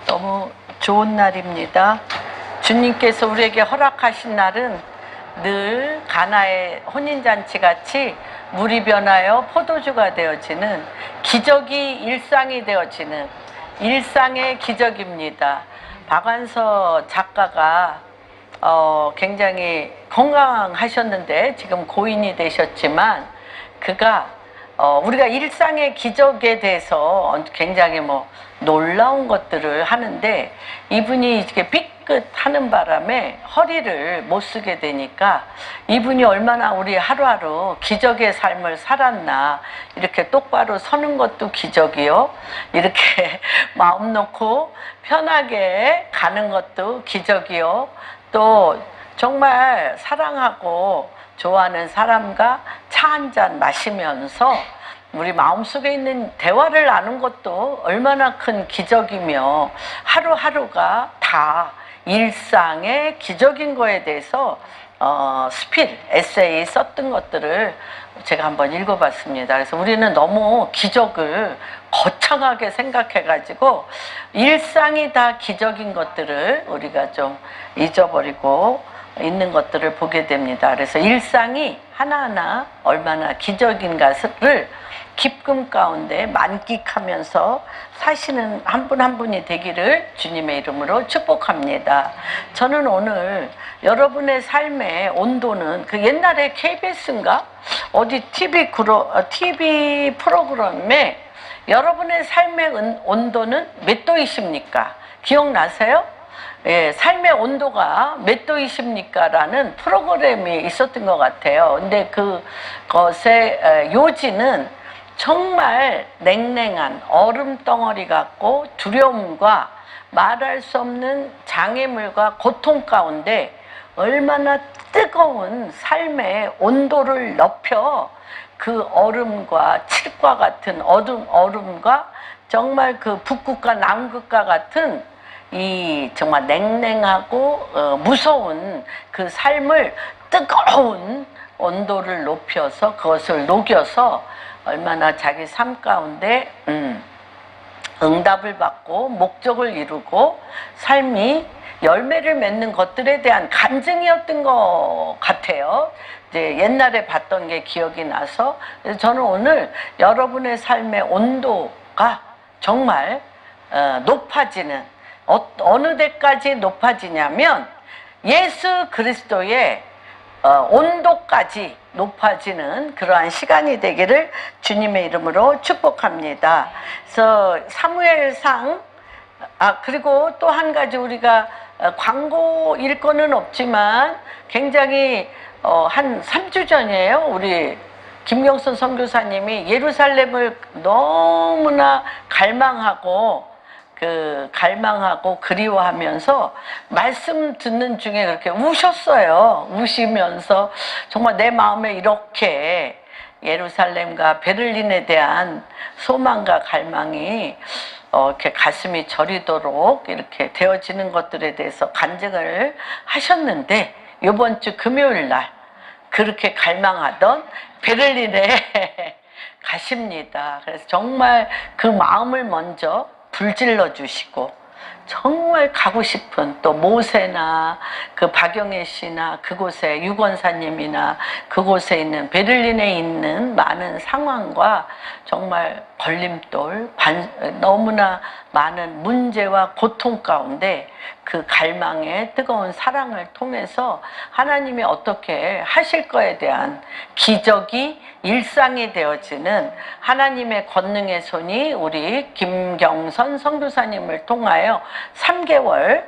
너무 좋은 날입니다. 주님께서 우리에게 허락하신 날은 늘 가나의 혼인잔치 같이 물이 변하여 포도주가 되어지는 기적이 일상이 되어지는 일상의 기적입니다. 박완서 작가가 굉장히 건강하셨는데 지금 고인이 되셨지만 그가 우리가 일상의 기적에 대해서 굉장히 놀라운 것들을 하는데 이분이 이렇게 삐끗 하는 바람에 허리를 못 쓰게 되니까 이분이 얼마나 우리 하루하루 기적의 삶을 살았나, 이렇게 똑바로 서는 것도 기적이요, 이렇게 마음 놓고 편하게 가는 것도 기적이요, 또 정말 사랑하고 좋아하는 사람과 차 한 잔 마시면서 우리 마음속에 있는 대화를 나눈 것도 얼마나 큰 기적이며 하루하루가 다 일상의 기적인 거에 대해서 에세이 썼던 것들을 제가 한번 읽어봤습니다. 그래서 우리는 너무 기적을 거창하게 생각해가지고 일상이 다 기적인 것들을 우리가 좀 잊어버리고 있는 것들을 보게 됩니다. 그래서 일상이 하나하나 얼마나 기적인가를 기쁨 가운데 만끽하면서 사시는 한 분 한 분이 되기를 주님의 이름으로 축복합니다. 저는 오늘 여러분의 삶의 온도는 그 옛날에 KBS인가 어디 TV 프로그램에 여러분의 삶의 온도는 몇 도이십니까? 기억나세요? 예, 삶의 온도가 몇 도이십니까? 라는 프로그램이 있었던 것 같아요. 근데 그것의 요지는 정말 냉랭한 얼음 덩어리 같고 두려움과 말할 수 없는 장애물과 고통 가운데 얼마나 뜨거운 삶의 온도를 높여 그 얼음과 칠과 같은 얼음과 정말 그 북극과 남극과 같은 이 정말 냉랭하고 무서운 그 삶을 뜨거운 온도를 높여서 그것을 녹여서 얼마나 자기 삶 가운데 응답을 받고 목적을 이루고 삶이 열매를 맺는 것들에 대한 간증이었던 것 같아요. 이제 옛날에 봤던 게 기억이 나서 저는 오늘 여러분의 삶의 온도가 정말 높아지는, 어느 데까지 높아지냐면 예수 그리스도의 온도까지 높아지는 그러한 시간이 되기를 주님의 이름으로 축복합니다. 그래서 사무엘상, 그리고 또 한 가지 우리가 광고일 거는 없지만 굉장히 한 3주 전이에요. 우리 김경선 선교사님이 예루살렘을 너무나 갈망하고 그리워하면서 말씀 듣는 중에 그렇게 우셨어요. 우시면서 정말 내 마음에 이렇게 예루살렘과 베를린에 대한 소망과 갈망이 이렇게 가슴이 저리도록 이렇게 되어지는 것들에 대해서 간증을 하셨는데 이번 주 금요일 날 그렇게 갈망하던 베를린에 가십니다. 그래서 정말 그 마음을 먼저 불질러 주시고 정말 가고 싶은 또 모세나 그 박영애 씨나 그곳에 유권사님이나 그곳에 있는 베를린에 있는 많은 상황과 정말 걸림돌, 너무나 많은 문제와 고통 가운데 그 갈망의 뜨거운 사랑을 통해서 하나님이 어떻게 하실 거에 대한 기적이 일상이 되어지는 하나님의 권능의 손이 우리 김경선 선교사님을 통하여 3개월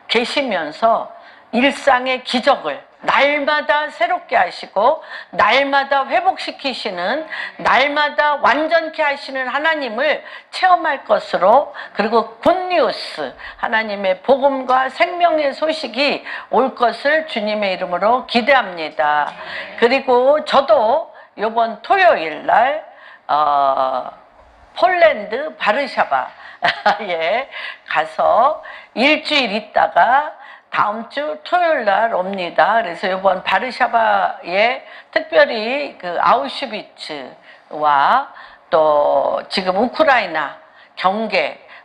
계시면서 일상의 기적을 날마다 새롭게 하시고 날마다 회복시키시는, 날마다 완전케 하시는 하나님을 체험할 것으로, 그리고 굿뉴스, 하나님의 복음과 생명의 소식이 올 것을 주님의 이름으로 기대합니다. 그리고 저도 이번 토요일 날 폴란드 바르샤바에 가서 일주일 있다가 다음 주 토요일 날 옵니다. 그래서 이번 바르샤바에 특별히 그 아우슈비츠와 또 지금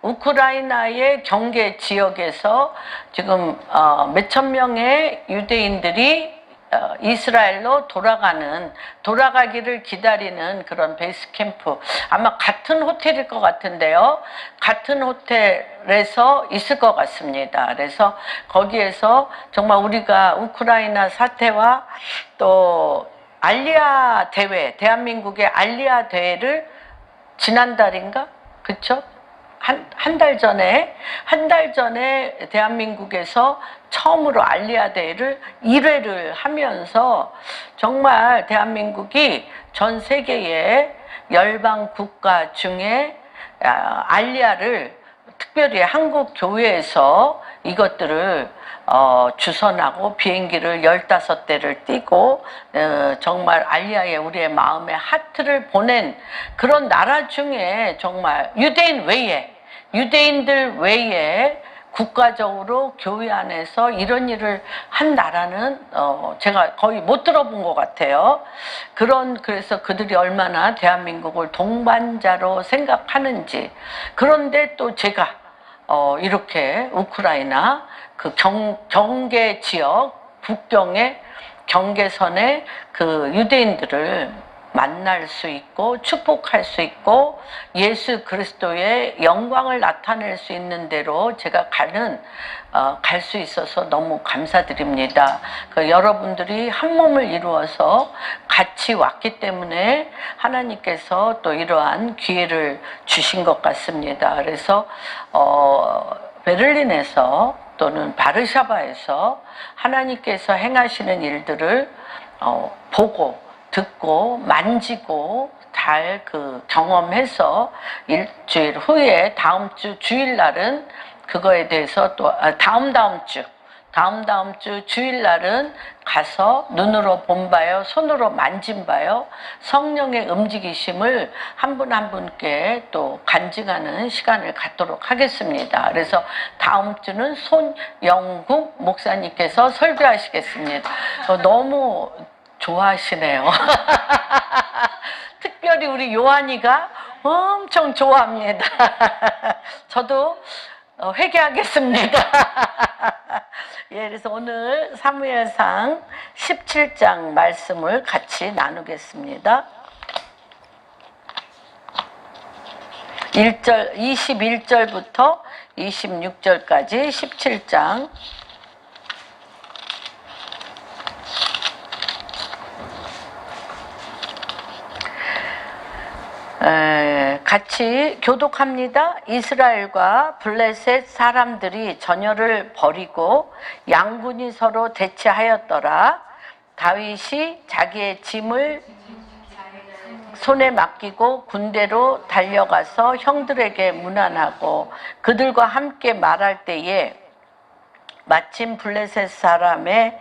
우크라이나의 경계 지역에서 지금 몇천 명의 유대인들이 이스라엘로 돌아가기를 기다리는 그런 베이스 캠프, 아마 같은 호텔일 것 같은데요. 같은 호텔에서 있을 것 같습니다. 그래서 거기에서 정말 우리가 우크라이나 사태와 또 알리아 대회, 대한민국의 알리아 대회를 지난달인가? 그쵸? 한 달 전에 대한민국에서 처음으로 알리아 대회를 1회를 하면서 정말 대한민국이 전 세계의 열방 국가 중에 알리아를 특별히 한국 교회에서 이것들을 주선하고 비행기를 15대를 띄고 정말 알리아에 우리의 마음의 하트를 보낸 그런 나라 중에 정말 유대인들 외에 국가적으로 교회 안에서 이런 일을 한 나라는 제가 거의 못 들어본 것 같아요. 그래서 그들이 얼마나 대한민국을 동반자로 생각하는지. 그런데 또 제가 이렇게 우크라이나 그 경계 지역, 국경의 경계선에 그 유대인들을 만날 수 있고 축복할 수 있고 예수 그리스도의 영광을 나타낼 수 있는 대로 제가 갈 수 있어서 너무 감사드립니다. 여러분들이 한 몸을 이루어서 같이 왔기 때문에 하나님께서 또 이러한 기회를 주신 것 같습니다. 그래서 베를린에서 또는 바르샤바에서 하나님께서 행하시는 일들을 보고 듣고 만지고 잘 경험해서 일주일 후에 다음 주 주일날은 그거에 대해서 또 다음 주 주일날은 가서 눈으로 본 바요, 손으로 만진 바요, 성령의 움직이심을 한 분 한 분께 또 간증하는 시간을 갖도록 하겠습니다. 그래서 다음 주는 손영국 목사님께서 설교하시겠습니다. 너무 좋아하시네요. 특별히 우리 요한이가 엄청 좋아합니다. 저도 회개하겠습니다. 예, 그래서 오늘 사무엘상 17장 말씀을 같이 나누겠습니다. 21절부터 26절까지 17장. 같이 교독합니다. 이스라엘과 블레셋 사람들이 전열을 벌이고 양군이 서로 대치하였더라. 다윗이 자기의 짐을 손에 맡기고 군대로 달려가서 형들에게 문안하고 그들과 함께 말할 때에 마침 블레셋 사람의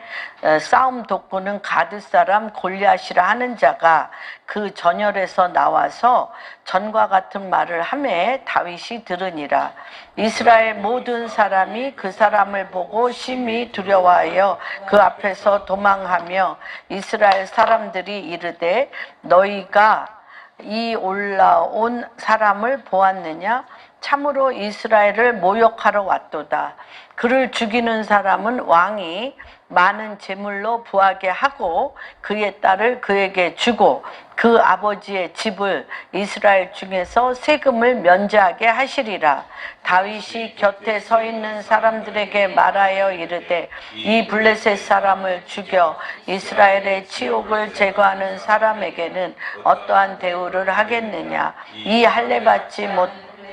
싸움 돋구는 가드 사람 골리앗이라 하는 자가 그 전열에서 나와서 전과 같은 말을 하매 다윗이 들으니라. 이스라엘 모든 사람이 그 사람을 보고 심히 두려워하여 그 앞에서 도망하며 이스라엘 사람들이 이르되 너희가 이 올라온 사람을 보았느냐? 참으로 이스라엘을 모욕하러 왔도다. 그를 죽이는 사람은 왕이 많은 재물로 부하게 하고 그의 딸을 그에게 주고 그 아버지의 집을 이스라엘 중에서 세금을 면제하게 하시리라. 다윗이 곁에 서 있는 사람들에게 말하여 이르되 이 블레셋 사람을 죽여 이스라엘의 치욕을 제거하는 사람에게는 어떠한 대우를 하겠느냐? 이 할례받지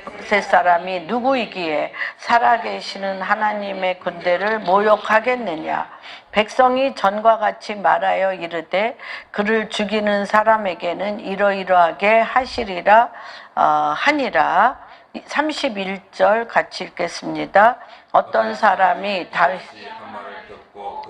블레셋 사람이 누구이기에 살아계시는 하나님의 군대를 모욕하겠느냐? 백성이 전과 같이 말하여 이르되 그를 죽이는 사람에게는 이러이러하게 하시리라 하니라. 31절 같이 읽겠습니다. 어떤 사람이 다윗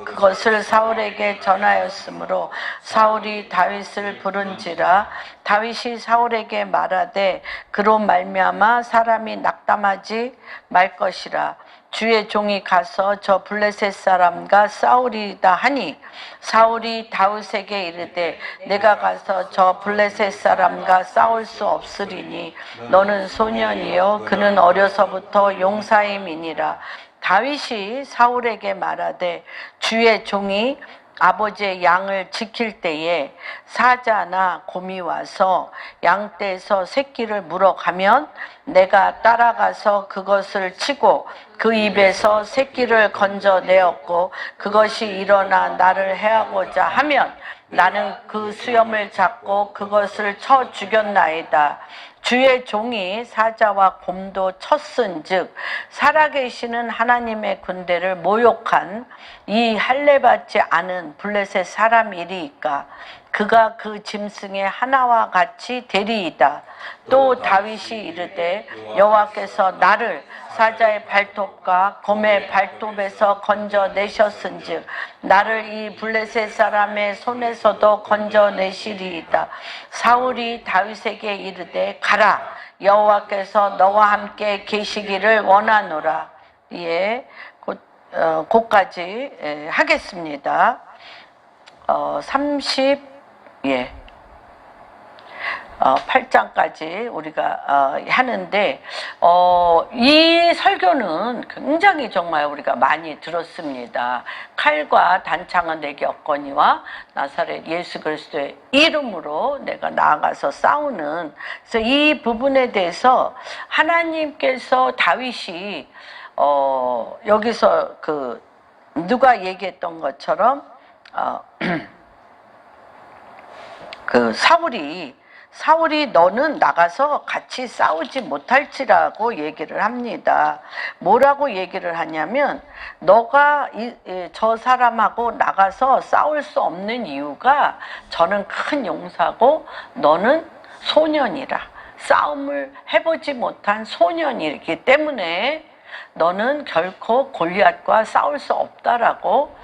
그것을 사울에게 전하였으므로 사울이 다윗을 부른지라. 다윗이 사울에게 말하되 그로 말미암아 사람이 낙담하지 말 것이라. 주의 종이 가서 저 블레셋 사람과 싸우리이다 하니 사울이 다윗에게 이르되 내가 가서 저 블레셋 사람과 싸울 수 없으리니 너는 소년이요 그는 어려서부터 용사임이니라. 다윗이 사울에게 말하되 주의 종이 아버지의 양을 지킬 때에 사자나 곰이 와서 양떼에서 새끼를 물어가면 내가 따라가서 그것을 치고 그 입에서 새끼를 건져내었고 그것이 일어나 나를 해하고자 하면 나는 그 수염을 잡고 그것을 쳐 죽였나이다. 주의 종이 사자와 곰도 쳤은즉 살아계시는 하나님의 군대를 모욕한 이 할례받지 않은 블레셋 사람이리이까 그가 그 짐승의 하나와 같이 되리이다. 또 다윗이 이르되 여호와께서 나를 사자의 발톱과 곰의 발톱에서 건져내셨은즉 나를 이 블레셋 사람의 손에서도 건져내시리이다. 사울이 다윗에게 이르되 가라 여호와께서 너와 함께 계시기를 원하노라. 예, 곧까지 하겠습니다. 8장까지 우리가 하는데 이 설교는 굉장히 정말 우리가 많이 들었습니다. 칼과 단창은 내게 없거니와 나사렛 예수 그리스도의 이름으로 내가 나아가서 싸우는. 그래서 이 부분에 대해서 하나님께서 다윗이 여기서 그 누가 얘기했던 것처럼 그 사울이 너는 나가서 같이 싸우지 못할지라고 얘기를 합니다. 뭐라고 얘기를 하냐면 너가 저 사람하고 나가서 싸울 수 없는 이유가 저는 큰 용사고 너는 소년이라. 싸움을 해보지 못한 소년이기 때문에 너는 결코 골리앗과 싸울 수 없다라고.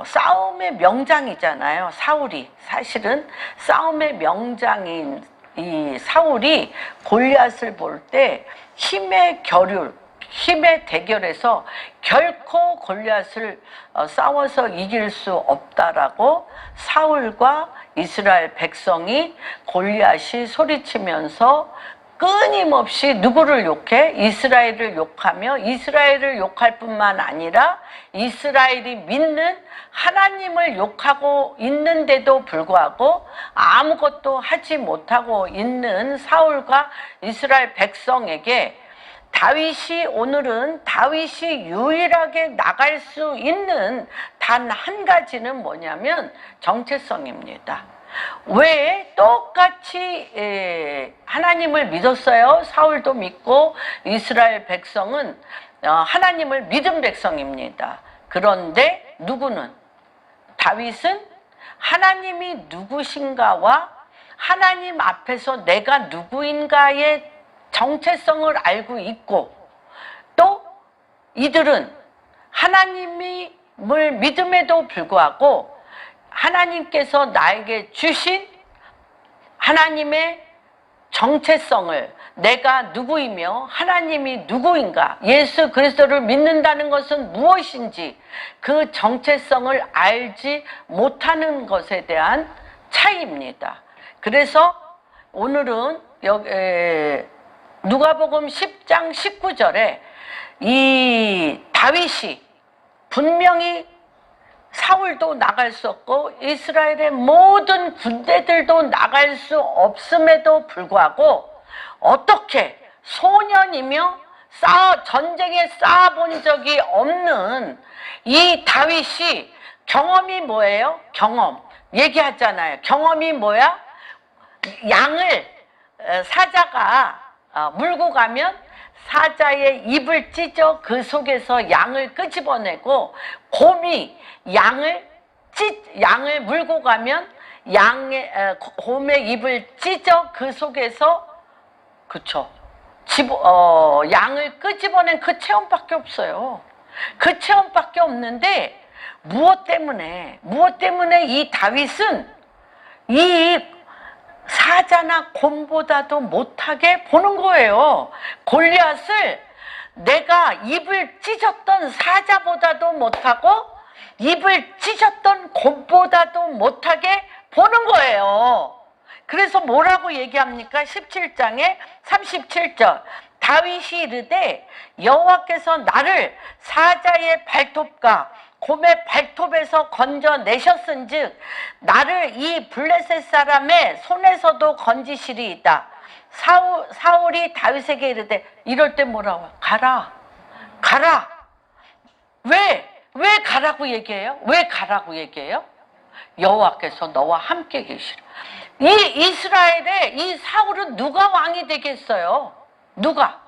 싸움의 명장이잖아요. 사울이 사실은 싸움의 명장인 이 사울이 골리앗을 볼 때 힘의 대결에서 결코 골리앗을 싸워서 이길 수 없다라고 사울과 이스라엘 백성이 골리앗이 소리치면서 끊임없이 누구를 욕해? 이스라엘을 욕하며 이스라엘을 욕할 뿐만 아니라 이스라엘이 믿는 하나님을 욕하고 있는데도 불구하고 아무것도 하지 못하고 있는 사울과 이스라엘 백성에게 오늘은 다윗이 유일하게 나갈 수 있는 단 한 가지는 뭐냐면 정체성입니다. 왜 똑같이 하나님을 믿었어요? 사울도 믿고 이스라엘 백성은 하나님을 믿은 백성입니다. 그런데 다윗은 하나님이 누구신가와 하나님 앞에서 내가 누구인가의 정체성을 알고 있고 또 이들은 하나님을 믿음에도 불구하고 하나님께서 나에게 주신 하나님의 정체성을 내가 누구이며 하나님이 누구인가 예수 그리스도를 믿는다는 것은 무엇인지 그 정체성을 알지 못하는 것에 대한 차이입니다. 그래서 오늘은 누가복음 10장 19절에 이 다윗이 분명히 사울도 나갈 수 없고 이스라엘의 모든 군대들도 나갈 수 없음에도 불구하고 어떻게 소년이며 전쟁에 싸워본 적이 없는 이 다윗이 경험이 뭐예요? 경험 얘기하잖아요. 경험이 뭐야? 양을 사자가 물고 가면 사자의 입을 찢어 그 속에서 양을 끄집어내고 곰이 양을 물고 가면 곰의 입을 찢어 그 속에서 양을 끄집어낸 그 체험밖에 없어요. 그 체험밖에 없는데 무엇 때문에 이 다윗은 이 사자나 곰보다도 못하게 보는 거예요. 골리앗을 내가 입을 찢었던 사자보다도 못하고 입을 찢었던 곰보다도 못하게 보는 거예요. 그래서 뭐라고 얘기합니까? 17장에 37절 다윗이 이르되 여호와께서 나를 사자의 발톱과 곰의 발톱에서 건져내셨은즉 나를 이 블레셋 사람의 손에서도 건지시리이다. 사울이 다윗에게 이르되, 이럴 때 뭐라고? 가라, 가라. 왜 가라고 얘기해요? 왜 가라고 얘기해요? 여호와께서 너와 함께 계시라. 이 이스라엘에 이 사울은 누가 왕이 되겠어요? 누가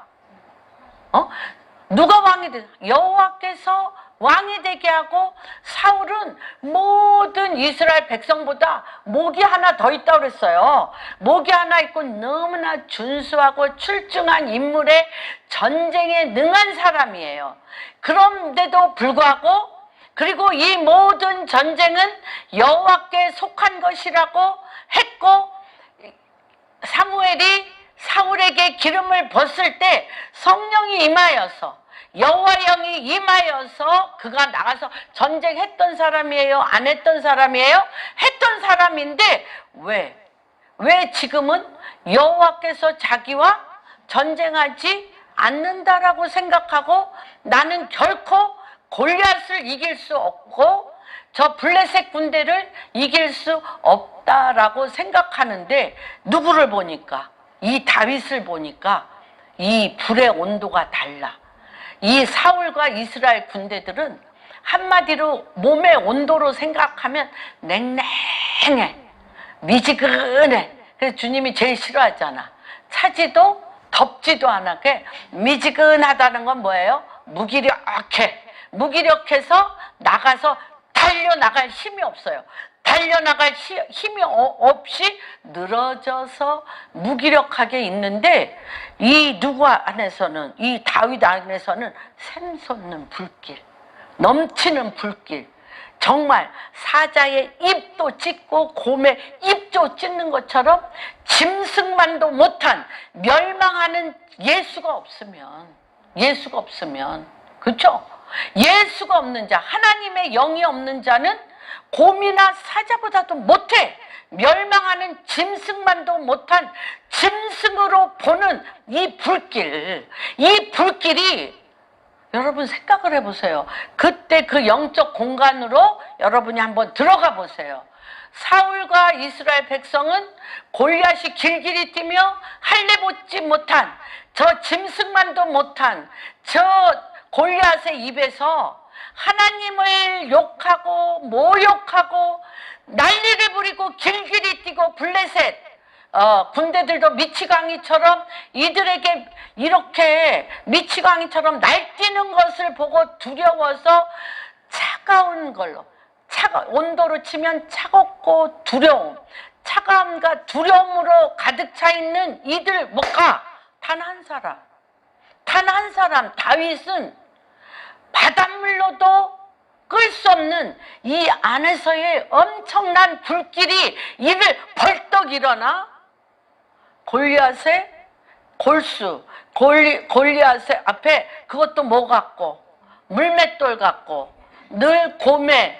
왕이 되? 여호와께서 왕이 되게 하고, 사울은 모든 이스라엘 백성보다 목이 하나 더 있다고 그랬어요. 목이 하나 있고 너무나 준수하고 출중한 인물에 전쟁에 능한 사람이에요. 그런데도 불구하고, 그리고 이 모든 전쟁은 여호와께 속한 것이라고 했고, 사무엘이 사울에게 기름을 붓을 때 성령이 임하여서, 여호와 영이 임하여서 그가 나가서 전쟁했던 사람이에요? 안 했던 사람이에요? 했던 사람인데 왜 지금은 여호와께서 자기와 전쟁하지 않는다라고 생각하고, 나는 결코 골리앗을 이길 수 없고 저 블레셋 군대를 이길 수 없다라고 생각하는데, 누구를 보니까, 이 다윗을 보니까 이 불의 온도가 달라. 이 사울과 이스라엘 군대들은 한마디로 몸의 온도로 생각하면 냉랭해, 미지근해. 그래서 주님이 제일 싫어하잖아. 차지도 덥지도 않게 미지근하다는 건 뭐예요? 무기력해서 나가서 달려나갈 힘이 없어요. 달려나갈 힘이 없이 늘어져서 무기력하게 있는데, 이 누구 안에서는, 이 다윗 안에서는 샘솟는 불길, 넘치는 불길, 정말 사자의 입도 찢고 곰의 입도 찢는 것처럼 짐승만도 못한, 멸망하는 예수가 없으면, 그렇죠? 예수가 없는 자, 하나님의 영이 없는 자는 곰이나 사자보다도 못해. 멸망하는 짐승만도 못한 짐승으로 보는 이 불길이 여러분 생각을 해보세요. 그때 그 영적 공간으로 여러분이 한번 들어가 보세요. 사울과 이스라엘 백성은 골리앗이 길길이 뛰며 할례 보지 못한, 저 짐승만도 못한 저 골리앗의 입에서 하나님을 욕하고 모욕하고 난리를 부리고 길길이 뛰고, 블레셋 군대들도 미치광이처럼 이들에게 이렇게 미치광이처럼 날뛰는 것을 보고 두려워서 차가운 걸로, 온도로 치면 차갑고 두려움, 차가움과 두려움으로 가득 차 있는 이들 못 가. 단 한 사람 다윗은 바닷물로도 끌 수 없는 이 안에서의 엄청난 불길이 이를 벌떡 일어나 골리앗의 골수, 골리앗의 앞에, 그것도 뭐 같고, 물맷돌 같고, 늘 곰에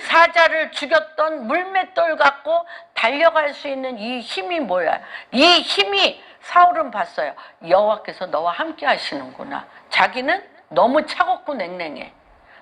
사자를 죽였던 물맷돌 같고 달려갈 수 있는 이 힘이 뭐야? 이 힘이 사울은 봤어요. 여호와께서 너와 함께 하시는구나. 자기는 너무 차갑고 냉랭해.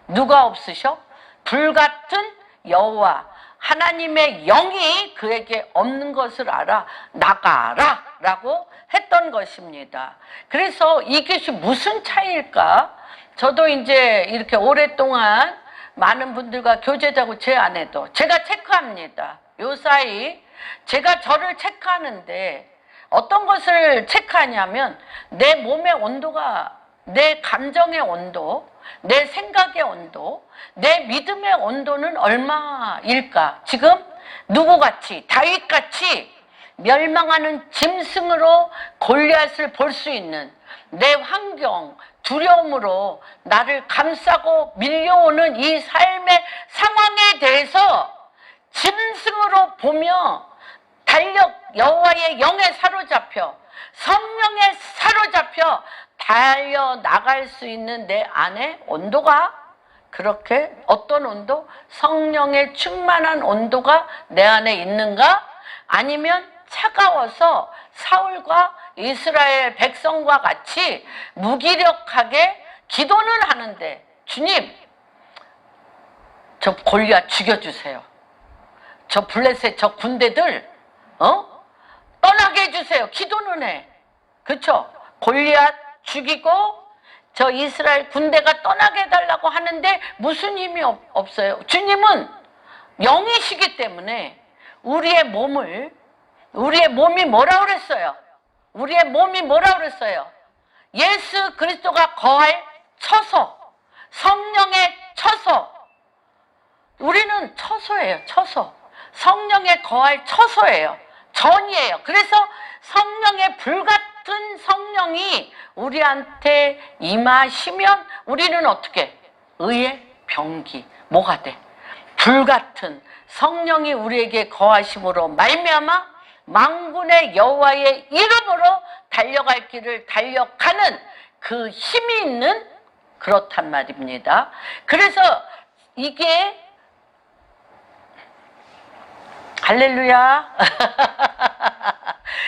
누가 없으셔? 불같은 여호와 하나님의 영이 그에게 없는 것을 알아 나가라 라고 했던 것입니다. 그래서 이것이 무슨 차이일까? 저도 이제 이렇게 오랫동안 많은 분들과 교제자고 제 아내도 제가 체크합니다. 요 사이 제가 저를 체크하는데, 어떤 것을 체크하냐면 내 몸의 온도가, 내 감정의 온도, 내 생각의 온도, 내 믿음의 온도는 얼마일까? 지금 누구같이, 다윗같이 멸망하는 짐승으로 골리앗을 볼 수 있는 내 환경, 두려움으로 나를 감싸고 밀려오는 이 삶의 상황에 대해서 짐승으로 보며 여호와의 영에 사로잡혀 성령에 사로잡혀 달려나갈 수 있는 내 안에 온도가 그렇게 어떤 온도? 성령에 충만한 온도가 내 안에 있는가? 아니면 차가워서 사울과 이스라엘 백성과 같이 무기력하게 기도는 하는데 주님 저 골리앗 죽여주세요. 저 블레셋 저 군대들 떠나게 해주세요. 기도는 해. 그렇죠? 골리앗 죽이고 저 이스라엘 군대가 떠나게 해달라고 하는데 무슨 힘이 없어요. 주님은 영이시기 때문에 우리의 몸이 뭐라 그랬어요? 우리의 몸이 뭐라 그랬어요? 예수 그리스도가 거할 처소, 성령의 처소. 우리는 처소예요. 처소. 성령에 거할 처소예요. 전이에요. 그래서 성령의 불같은 성령이 우리한테 임하시면 우리는 어떻게? 의의 병기. 뭐가 돼? 불같은 성령이 우리에게 거하심으로 말미암아 만군의 여호와의 이름으로 달려갈 길을 달려가는 그 힘이 있는 그렇단 말입니다. 그래서 이게 할렐루야.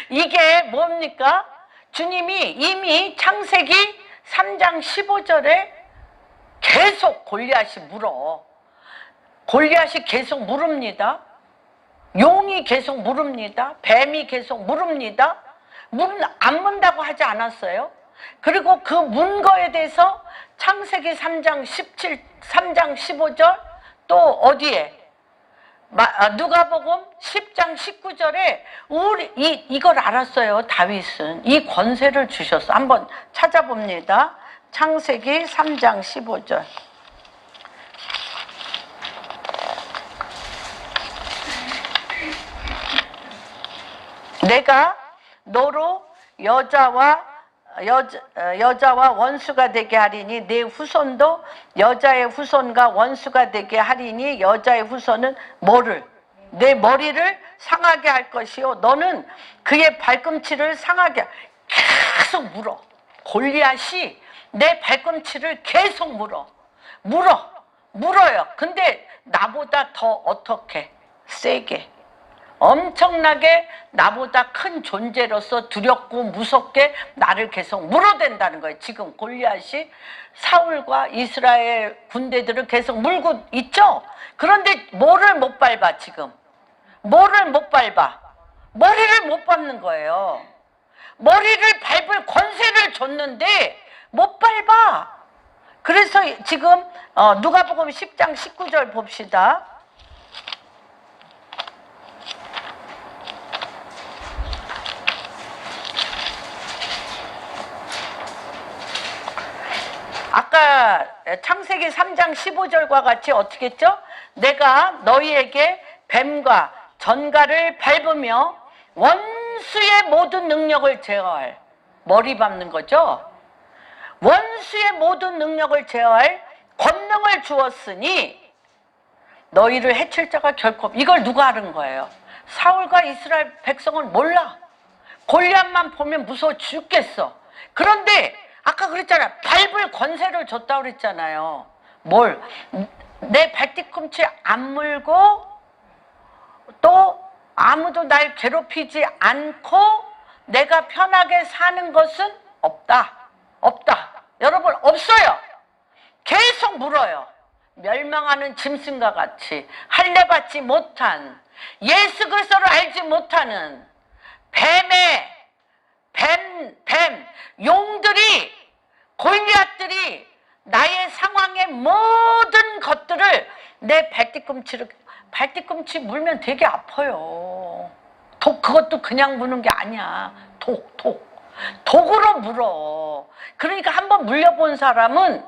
이게 뭡니까? 주님이 이미 창세기 3장 15절에 계속 골리앗이 물어. 골리앗이 계속 물읍니다. 용이 계속 물읍니다. 뱀이 계속 물읍니다. 안 문다고 하지 않았어요? 그리고 그 문 거에 대해서 창세기 3장 15절 또 어디에? 누가복음 10장 19절에 이걸 알았어요. 다윗은 이 권세를 주셨어. 한번 찾아봅니다. 창세기 3장 15절. 내가 너로 여자와 원수가 되게 하리니 내 후손도 여자의 후손과 원수가 되게 하리니 여자의 후손은 뭐를? 내 머리를 상하게 할 것이요 너는 그의 발꿈치를 상하게 계속 물어. 골리앗이 내 발꿈치를 계속 물어요. 근데 나보다 더 어떻게? 세게. 엄청나게 나보다 큰 존재로서 두렵고 무섭게 나를 계속 물어댄다는 거예요. 지금 골리앗이 사울과 이스라엘 군대들을 계속 물고 있죠. 그런데 뭐를 못 밟아 지금? 뭐를 못 밟아? 머리를 못 밟는 거예요. 머리를 밟을 권세를 줬는데 못 밟아. 그래서 지금 누가복음 10장 19절 봅시다. 아까 창세기 3장 15절과 같이 어떻게 했죠? 내가 너희에게 뱀과 전갈을 밟으며 원수의 모든 능력을 제어할, 머리 밟는 거죠? 원수의 모든 능력을 제어할 권능을 주었으니 너희를 해칠 자가 결코. 이걸 누가 하는 거예요? 사울과 이스라엘 백성은 몰라. 골리앗만 보면 무서워 죽겠어. 그런데 아까 그랬잖아요. 밟을 권세를 줬다고 그랬잖아요. 뭘? 내 발뒤꿈치 안 물고 또 아무도 날 괴롭히지 않고 내가 편하게 사는 것은 없다. 여러분 없어요. 계속 물어요. 멸망하는 짐승과 같이 할례받지 못한 예수 그리스도를 알지 못하는 용들이 골리앗들이 나의 상황의 모든 것들을 내 발뒤꿈치 물면 되게 아파요. 그것도 그냥 무는 게 아니야. 독으로 물어. 그러니까 한번 물려본 사람은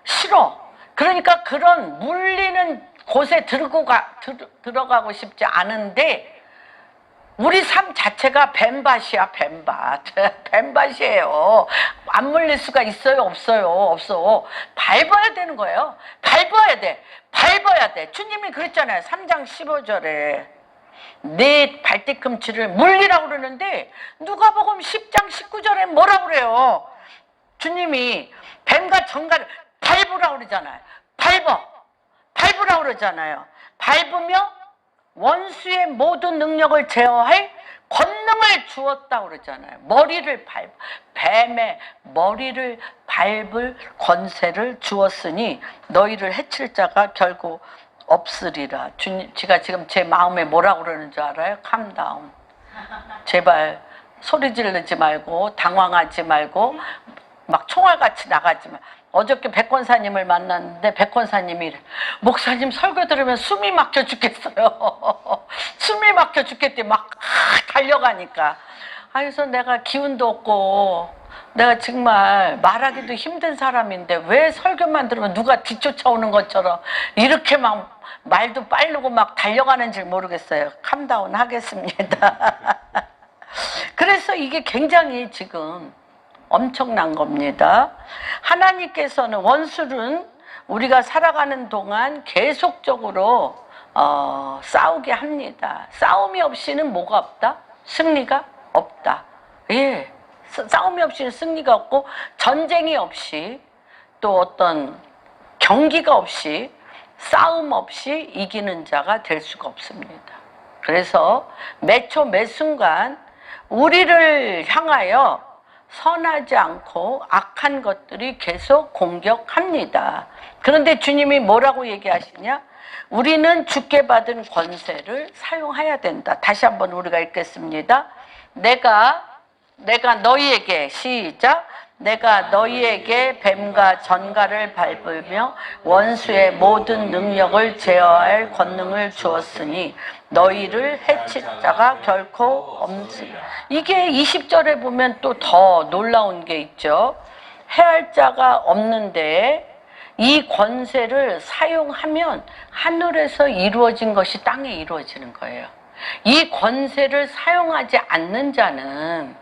싫어. 그러니까 그런 물리는 곳에 들어가고 싶지 않은데 우리 삶 자체가 뱀밭이야. 뱀밭이에요. 안 물릴 수가 있어요? 없어. 밟아야 되는 거예요. 밟아야 돼. 주님이 그랬잖아요. 3장 15절에 내 발뒤꿈치를 물리라고 그러는데 누가복음 10장 19절에 뭐라고 그래요? 주님이 뱀과 정갈을 밟으라고 그러잖아요. 밟으라고 그러잖아요. 밟으며 원수의 모든 능력을 제어할 권능을 주었다고 그러잖아요. 뱀의 머리를 밟을 권세를 주었으니 너희를 해칠 자가 결국 없으리라. 제가 지금 제 마음에 뭐라고 그러는 줄 알아요? 캄다운. 제발 소리 지르지 말고 당황하지 말고 막 총알같이 나가지 마. 어저께 백권사님을 만났는데 백권사님이 목사님 설교 들으면 숨이 막혀 죽겠어요. 숨이 막혀 죽겠대. 막 달려가니까. 그래서 내가 기운도 없고 내가 정말 말하기도 힘든 사람인데 왜 설교만 들으면 누가 뒤쫓아오는 것처럼 이렇게 막 말도 빠르고 막 달려가는지 모르겠어요. 캄다운 하겠습니다. 그래서 이게 굉장히 지금 엄청난 겁니다. 하나님께서는 원수는 우리가 살아가는 동안 계속적으로 싸우게 합니다. 싸움이 없이는 뭐가 없다? 승리가 없다. 예, 싸움이 없이는 승리가 없고 전쟁이 없이 또 어떤 경기가 없이 싸움 없이 이기는 자가 될 수가 없습니다. 그래서 매 초 매 순간 우리를 향하여 선하지 않고 악한 것들이 계속 공격합니다. 그런데 주님이 뭐라고 얘기하시냐? 우리는 주께 받은 권세를 사용해야 된다. 다시 한번 우리가 읽겠습니다. 내가 너희에게 시작. 내가 너희에게 뱀과 전갈을 밟으며 원수의 모든 능력을 제어할 권능을 주었으니 너희를 해칠 자가 결코 없으리. 이게 20절에 보면 또 더 놀라운 게 있죠. 해할 자가 없는데 이 권세를 사용하면 하늘에서 이루어진 것이 땅에 이루어지는 거예요. 이 권세를 사용하지 않는 자는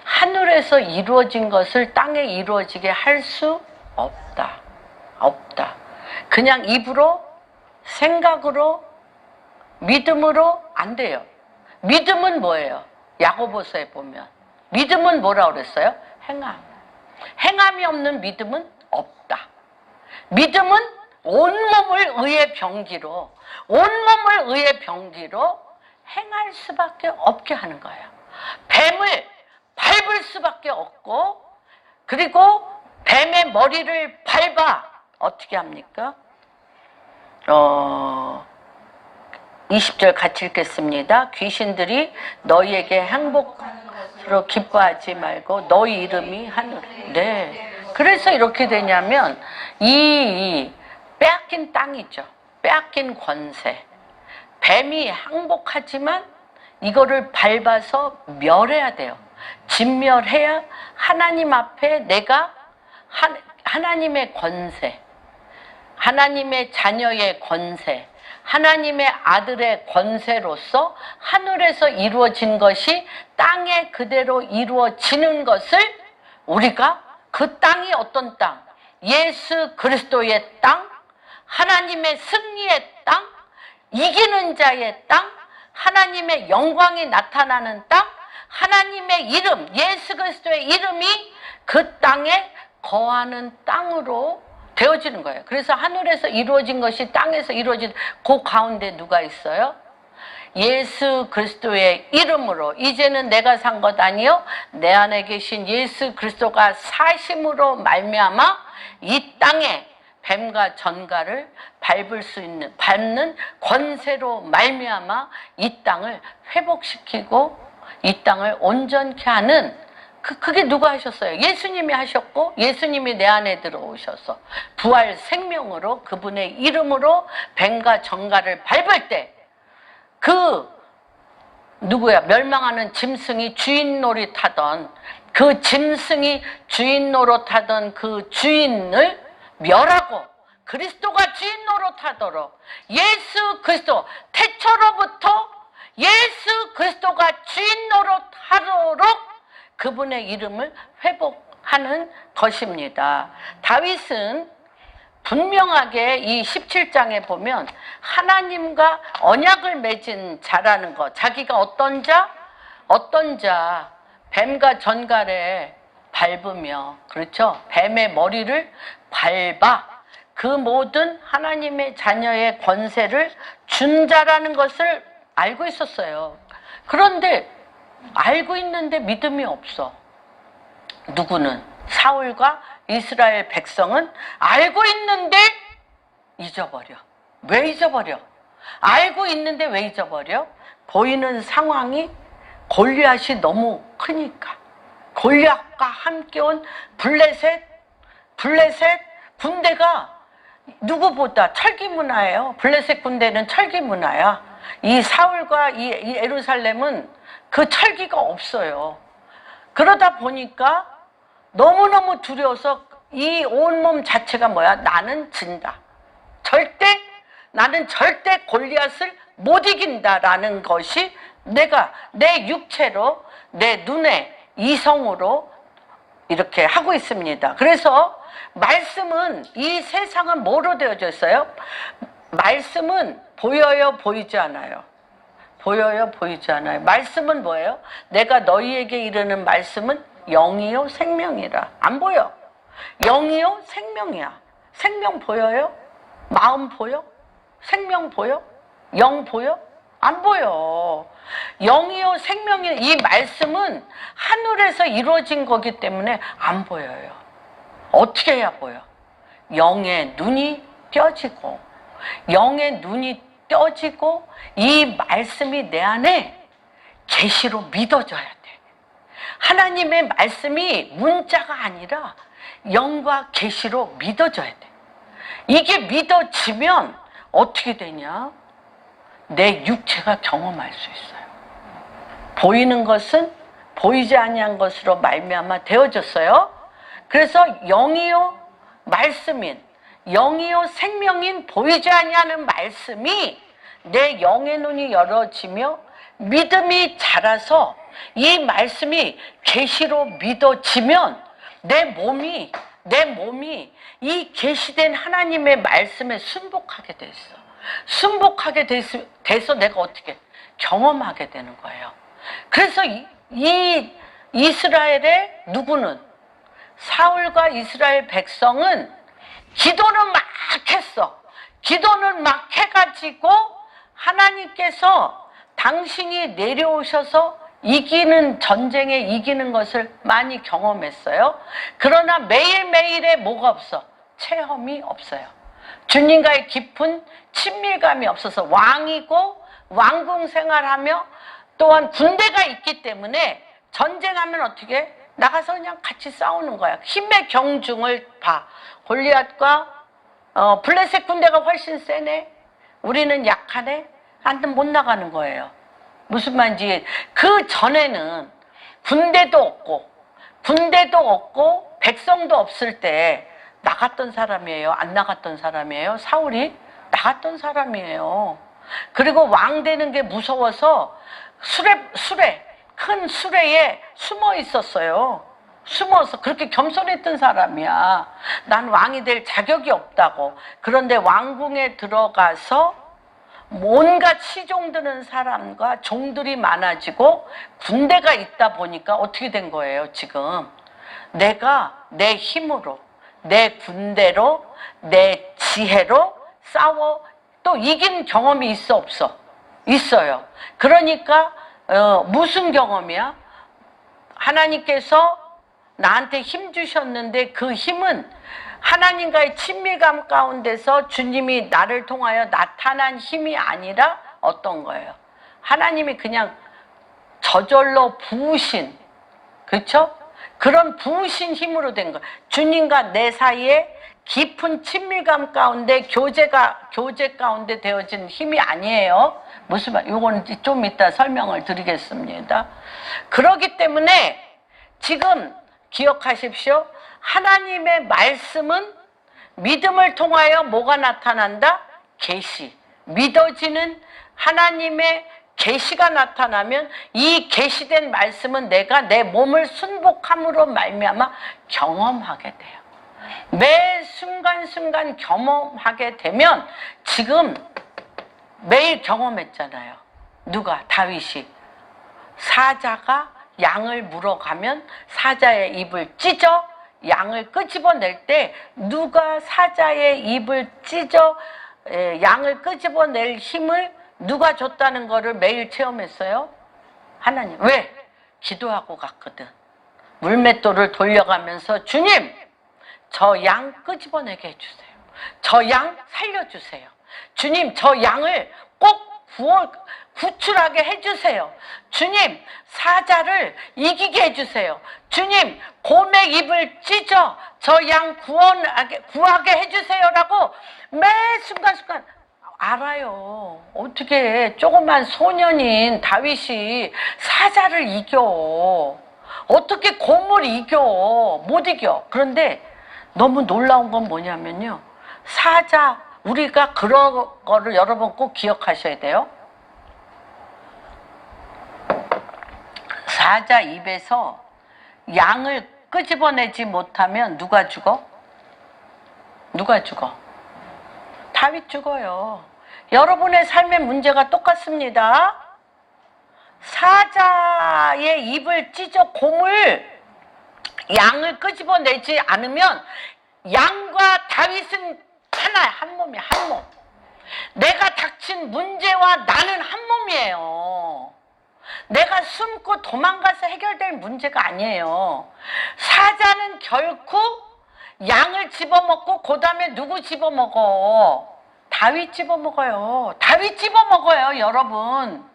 하늘에서 이루어진 것을 땅에 이루어지게 할 수 없다. 그냥 입으로, 생각으로, 믿음으로 안 돼요. 믿음은 뭐예요? 야고보서에 보면 믿음은 뭐라고 그랬어요? 행함이 없는 믿음은 없다. 믿음은 온몸을 의의 병기로 행할 수밖에 없게 하는 거예요. 뱀을 밟을 수밖에 없고, 그리고 뱀의 머리를 밟아 어떻게 합니까? 20절 같이 읽겠습니다. 귀신들이 너희에게 행복으로 기뻐하지 말고 너희 이름이 하늘에. 네. 그래서 이렇게 되냐면 이 빼앗긴 땅이죠. 빼앗긴 권세. 뱀이 항복하지만 이거를 밟아서 멸해야 돼요. 진멸해야 하나님 앞에 내가 하나님의 권세, 하나님의 자녀의 권세, 하나님의 아들의 권세로서 하늘에서 이루어진 것이 땅에 그대로 이루어지는 것을 우리가 그 땅이 어떤 땅? 예수 그리스도의 땅, 하나님의 승리의 땅, 이기는 자의 땅, 하나님의 영광이 나타나는 땅, 하나님의 이름, 예수 그리스도의 이름이 그 땅에 거하는 땅으로 되어지는 거예요. 그래서 하늘에서 이루어진 것이 땅에서 이루어진 그 가운데 누가 있어요? 예수 그리스도의 이름으로 이제는 내가 산 것 아니요 내 안에 계신 예수 그리스도가 사심으로 말미암아 이 땅에 뱀과 전갈을 밟는 권세로 말미암아 이 땅을 회복시키고 이 땅을 온전케 하는 그게 누가 하셨어요? 예수님이 하셨고 예수님이 내 안에 들어오셔서 부활 생명으로 그분의 이름으로 뱀과 전갈을 밟을 때 누구야? 멸망하는 짐승이 주인 노릇하던 그 짐승이 주인 노릇하던 그 주인을 멸하고 그리스도가 주인 노릇하도록 예수 그리스도 태초로부터 예수 그리스도가 주인 노릇하도록 그분의 이름을 회복하는 것입니다. 다윗은 분명하게 이 17장에 보면 하나님과 언약을 맺은 자라는 거, 자기가 어떤 자, 뱀과 전갈에 밟으며, 그렇죠? 뱀의 머리를 밟아 그 모든 하나님의 자녀의 권세를 준 자라는 것을 알고 있었어요. 그런데 알고 있는데 믿음이 없어. 누구는? 사울과 이스라엘 백성은 알고 있는데 잊어버려. 왜 잊어버려? 알고 있는데 왜 잊어버려? 보이는 상황이 골리앗이 너무 크니까. 골리앗과 함께 온 블레셋 군대가 누구보다 철기 문화예요. 블레셋 군대는 철기 문화야. 이 사울과 이 예루살렘은 그 철기가 없어요. 그러다 보니까 너무너무 두려워서 이 온몸 자체가 뭐야? 나는 진다. 나는 절대 골리앗을 못 이긴다라는 것이 내가 내 육체로, 내 눈에, 이성으로 이렇게 하고 있습니다. 그래서 말씀은, 이 세상은 뭐로 되어져 있어요? 말씀은 보여요, 보이지 않아요? 보여요, 보이지 않아요? 말씀은 뭐예요? 내가 너희에게 이르는 말씀은 영이요 생명이라. 안 보여. 영이요 생명이야. 생명 보여요? 마음 보여? 생명 보여? 영 보여? 안 보여. 영이요 생명이, 이 말씀은 하늘에서 이루어진 거기 때문에 안 보여요. 어떻게 해야 보여? 영의 눈이 떼어지고, 이 말씀이 내 안에 계시로 믿어져야 돼. 하나님의 말씀이 문자가 아니라 영과 계시로 믿어져야 돼. 이게 믿어지면 어떻게 되냐? 내 육체가 경험할 수 있어요. 보이는 것은 보이지 아니한 것으로 말미암아 되어졌어요. 그래서 영이요 말씀인, 영이요 생명인 보이지 아니하는 말씀이 내 영의 눈이 열어지며 믿음이 자라서 이 말씀이 계시로 믿어지면 내 몸이 이 계시된 하나님의 말씀에 순복하게 됐어. 순복하게 돼서 내가 어떻게 경험하게 되는 거예요. 그래서 이 이스라엘의 누구는, 사울과 이스라엘 백성은 기도는 막 했어. 기도는 막 해가지고 하나님께서 당신이 내려오셔서 전쟁에 이기는 것을 많이 경험했어요. 그러나 매일매일에 뭐가 없어? 체험이 없어요. 주님과의 깊은 친밀감이 없어서 왕이고 왕궁 생활하며 또한 군대가 있기 때문에 전쟁하면 어떻게? 나가서 그냥 같이 싸우는 거야. 힘의 경중을 봐. 골리앗과 블레셋 군대가 훨씬 세네. 우리는 약하네. 하여튼 못 나가는 거예요. 무슨 말인지, 그 전에는 군대도 없고 백성도 없을 때 나갔던 사람이에요? 안 나갔던 사람이에요? 사울이 나갔던 사람이에요. 그리고 왕 되는 게 무서워서 큰 수레에 숨어 있었어요. 숨어서 그렇게 겸손했던 사람이야. 난 왕이 될 자격이 없다고. 그런데 왕궁에 들어가서 온갖 시종드는 사람과 종들이 많아지고 군대가 있다 보니까 어떻게 된 거예요, 지금? 내가 내 힘으로, 내 군대로, 내 지혜로 싸워 또 이긴 경험이 있어, 없어? 있어요. 그러니까 무슨 경험이야? 하나님께서 나한테 힘 주셨는데 그 힘은 하나님과의 친밀감 가운데서 주님이 나를 통하여 나타난 힘이 아니라 어떤 거예요? 하나님이 그냥 저절로 부으신, 그렇죠? 그런 부으신 힘으로 된 거예요. 주님과 내 사이에 깊은 친밀감 가운데 교제 가운데 되어진 힘이 아니에요. 무슨 말? 이거는 좀 이따 설명을 드리겠습니다. 그렇기 때문에 지금 기억하십시오. 하나님의 말씀은 믿음을 통하여 뭐가 나타난다? 계시. 믿어지는 하나님의 계시가 나타나면 이 계시된 말씀은 내가 내 몸을 순복함으로 말미암아 경험하게 돼요. 매 순간순간 경험하게 되면 지금 매일 경험했잖아요. 누가? 다윗이. 사자가 양을 물어가면 사자의 입을 찢어 양을 끄집어낼 때 누가 사자의 입을 찢어 양을 끄집어낼 힘을 누가 줬다는 거를 매일 체험했어요? 하나님. 왜? 기도하고 갔거든. 물맷돌을 돌려가면서 주님, 저 양 끄집어내게 해주세요. 저 양 살려주세요. 주님, 저 양을 꼭 구출하게 해주세요. 주님, 사자를 이기게 해주세요. 주님, 곰의 입을 찢어 저 양 구하게 해주세요라고 매 순간순간 알아요. 어떻게 조그만 소년인 다윗이 사자를 이겨? 어떻게 곰을 이겨? 못 이겨. 그런데 너무 놀라운 건 뭐냐면요. 사자, 우리가 그런 거를 여러분 꼭 기억하셔야 돼요. 사자 입에서 양을 끄집어내지 못하면 누가 죽어? 누가 죽어? 다윗 죽어요. 여러분의 삶의 문제가 똑같습니다. 사자의 입을 찢어 곰을 양을 끄집어내지 않으면 양과 다윗은 하나야. 한 몸이야. 한 몸. 내가 닥친 문제와 나는 한 몸이에요. 내가 숨고 도망가서 해결될 문제가 아니에요. 사자는 결코 양을 집어먹고 그 다음에 누구 집어먹어? 다윗 집어먹어요. 다윗 집어먹어요, 여러분.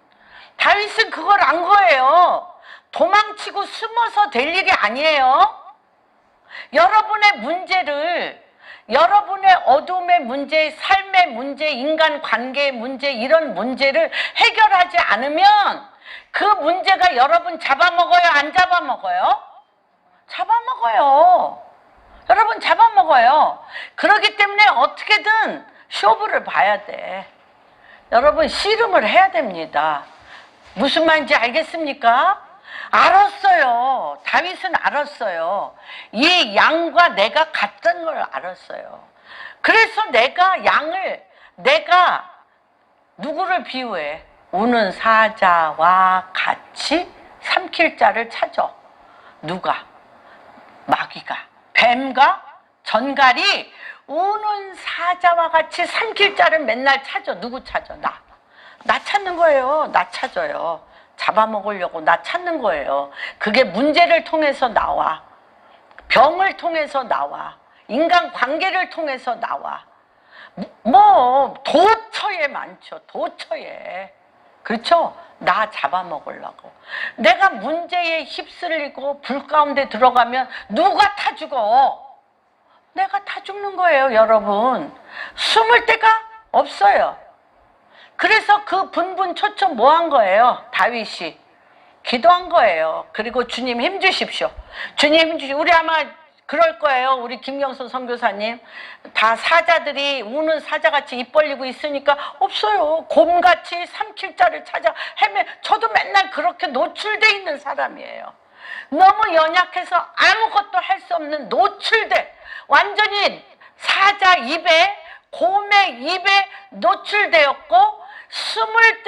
다윗은 그걸 안 거예요. 도망치고 숨어서 될 일이 아니에요. 여러분의 문제를, 여러분의 어둠의 문제, 삶의 문제, 인간관계의 문제, 이런 문제를 해결하지 않으면 그 문제가 여러분 잡아먹어요? 안 잡아먹어요? 잡아먹어요. 여러분 잡아먹어요. 그렇기 때문에 어떻게든 쇼부를 봐야 돼. 여러분 씨름을 해야 됩니다. 무슨 말인지 알겠습니까? 알았어요. 다윗은 알았어요. 이 양과 내가 같은 걸 알았어요. 그래서 내가 누구를 비유해? 우는 사자와 같이 삼킬 자를 찾아. 누가? 마귀가. 뱀과 전갈이 우는 사자와 같이 삼킬 자를 맨날 찾아. 누구 찾아? 나 찾는 거예요. 나 찾아요. 잡아먹으려고 나 찾는 거예요. 그게 문제를 통해서 나와. 병을 통해서 나와. 인간관계를 통해서 나와. 도처에 많죠. 도처에. 그렇죠? 나 잡아먹으려고. 내가 문제에 휩쓸리고 불 가운데 들어가면 누가 타 죽어? 내가 타 죽는 거예요, 여러분. 숨을 데가 없어요. 그래서 그 분분초초 뭐 한 거예요? 다윗이 기도한 거예요. 그리고 주님 힘주십시오. 주님 힘주십시오. 우리 아마 그럴 거예요. 우리 김경선 선교사님. 다 사자들이 우는 사자같이 입 벌리고 있으니까 없어요. 곰같이 삼킬 자를 찾아 저도 맨날 그렇게 노출돼 있는 사람이에요. 너무 연약해서 아무것도 할 수 없는 노출돼. 완전히 사자 입에, 곰의 입에 노출되었고 숨을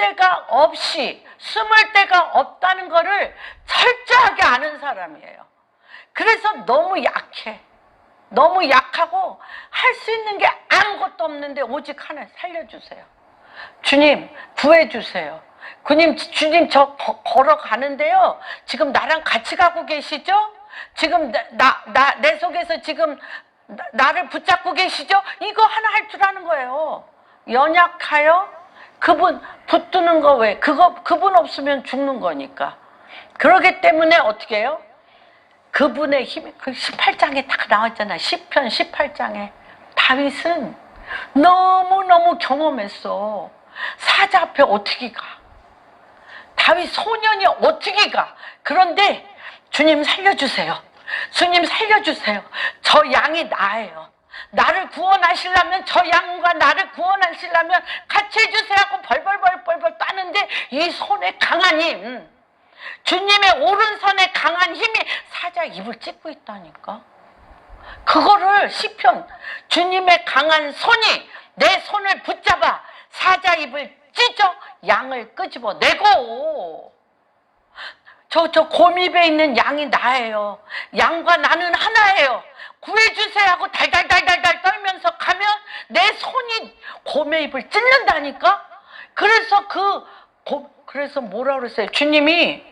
데가 없다는 거를 철저하게 아는 사람이에요. 그래서 너무 약해. 너무 약하고 할 수 있는 게 아무것도 없는데 오직 하나 살려주세요. 주님 구해주세요. 주님 저 걸어가는데요. 지금 나랑 같이 가고 계시죠? 지금 내 속에서 지금 나를 붙잡고 계시죠? 이거 하나 할 줄 아는 거예요. 연약하여 그분 붙드는 거 왜? 그분 없으면 죽는 거니까. 그러기 때문에 어떻게 해요? 그분의 힘이 그 18장에 딱 나왔잖아요. 시편 18장에 다윗은 너무너무 경험했어. 사자 앞에 어떻게 가? 다윗 소년이 어떻게 가? 그런데 주님 살려주세요. 주님 살려주세요. 저 양이 나예요. 나를 구원하시려면, 저 양과 나를 구원하시려면 같이 해주세요 하고 벌벌 따는데 이 손에 강한 힘, 주님의 오른손에 강한 힘이 사자 입을 찢고 있다니까. 그거를 시편, 주님의 강한 손이 내 손을 붙잡아 사자 입을 찢어 양을 끄집어내고, 저 곰입에 있는 양이 나예요. 양과 나는 하나예요. 구해주세요 하고 달달달달달 떨면서 가면 내 손이 곰의 입을 찢는다니까. 그래서 뭐라 그랬어요? 주님이,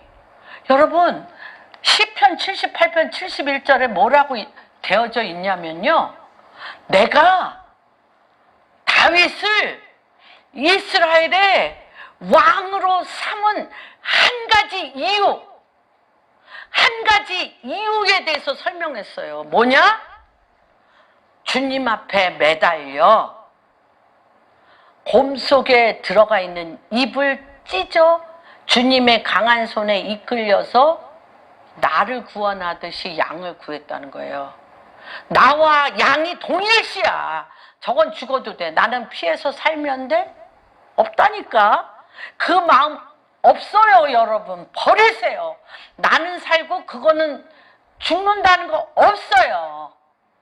여러분, 시편 78편 71절에 뭐라고 되어져 있냐면요, 내가 다윗을 이스라엘의 왕으로 삼은 한 가지 이유에 대해서 설명했어요. 뭐냐? 주님 앞에 매달려 곰 속에 들어가 있는 입을 찢어 주님의 강한 손에 이끌려서 나를 구원하듯이 양을 구했다는 거예요. 나와 양이 동일시야. 저건 죽어도 돼. 나는 피해서 살면 돼? 없다니까. 그 마음 없어요, 여러분. 버리세요. 나는 살고 그거는 죽는다는 거 없어요.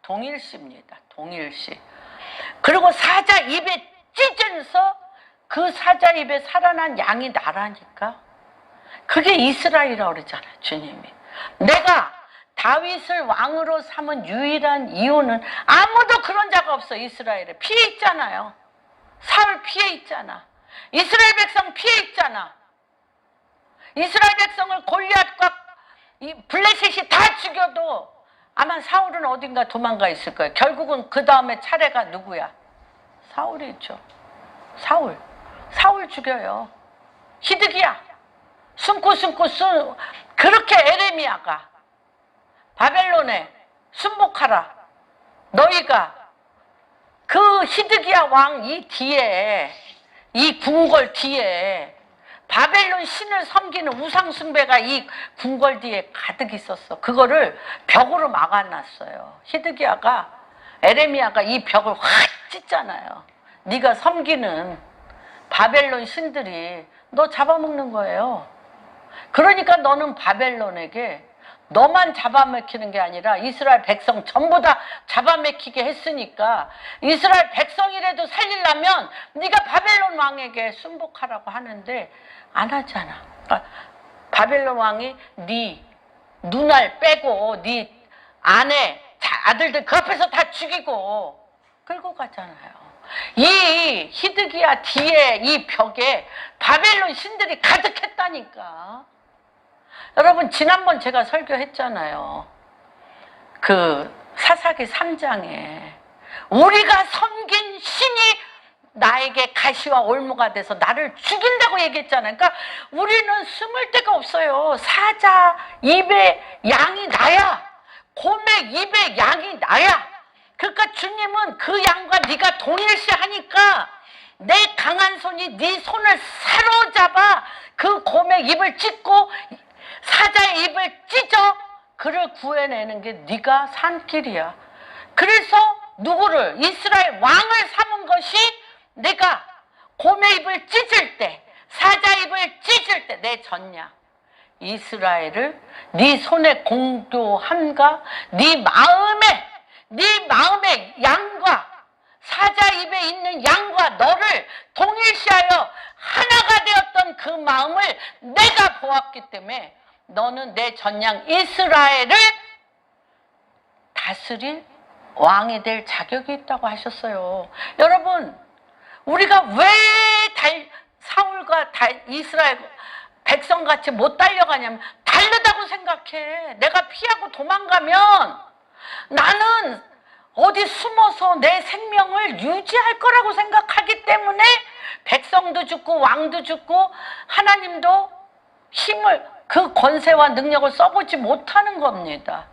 동일시입니다. 동일시. 그리고 사자 입에 찢어서 그 사자 입에 살아난 양이 나라니까. 그게 이스라엘이라고 그러잖아요, 주님이. 내가 다윗을 왕으로 삼은 유일한 이유는 아무도 그런 자가 없어. 이스라엘에 피해 있잖아요. 사울 피해 있잖아. 이스라엘 백성 피해 있잖아. 이스라엘 백성을 골리앗과 이 블레셋이 다 죽여도 아마 사울은 어딘가 도망가 있을 거예요. 결국은 그 다음에 차례가 누구야? 사울이죠. 사울 죽여요. 히드기야 숨고 그렇게 에레미야가 바벨론에 순복하라. 너희가 그 히드기야 왕 이 뒤에, 이 궁궐 뒤에 바벨론 신을 섬기는 우상숭배가 이 궁궐 뒤에 가득 있었어. 그거를 벽으로 막아놨어요. 히드기야가, 에레미야가 이 벽을 확 찢잖아요. 네가 섬기는 바벨론 신들이 너 잡아먹는 거예요. 그러니까 너는 바벨론에게 너만 잡아먹히는 게 아니라 이스라엘 백성 전부 다 잡아먹히게 했으니까 이스라엘 백성이라도 살리려면 네가 바벨론 왕에게 순복하라고 하는데 안 하잖아. 그러니까 바벨론 왕이 네 눈알 빼고 네 아내, 아들들 그 앞에서 다 죽이고 끌고 가잖아요. 이 히드기야 뒤에 이 벽에 바벨론 신들이 가득했다니까. 여러분, 지난번 제가 설교했잖아요. 그 사사기 3장에 우리가 섬긴 신이 나에게 가시와 올무가 돼서 나를 죽인다고 얘기했잖아요. 그러니까 우리는 숨을 데가 없어요. 사자 입에 양이 나야. 곰의 입에 양이 나야. 그러니까 주님은 그 양과 네가 동일시하니까 내 강한 손이 네 손을 사로잡아 그 곰의 입을 찢고 사자의 입을 찢어 그를 구해내는 게 네가 산 길이야. 그래서 누구를? 이스라엘 왕을 삼은 것이 내가 곰의 입을 찢을 때, 사자 입을 찢을 때 내 전략. 이스라엘을 네 손에 공도함과 네 마음의 양과 사자 입에 있는 양과 너를 동일시하여 하나가 되었던 그 마음을 내가 보았기 때문에 너는 내 전양 이스라엘을 다스릴 왕이 될 자격이 있다고 하셨어요. 여러분, 우리가 왜 사울과 이스라엘 백성같이 못 달려가냐면 다르다고 생각해. 내가 피하고 도망가면 나는 어디 숨어서 내 생명을 유지할 거라고 생각하기 때문에 백성도 죽고 왕도 죽고 하나님도 그 권세와 능력을 써보지 못하는 겁니다.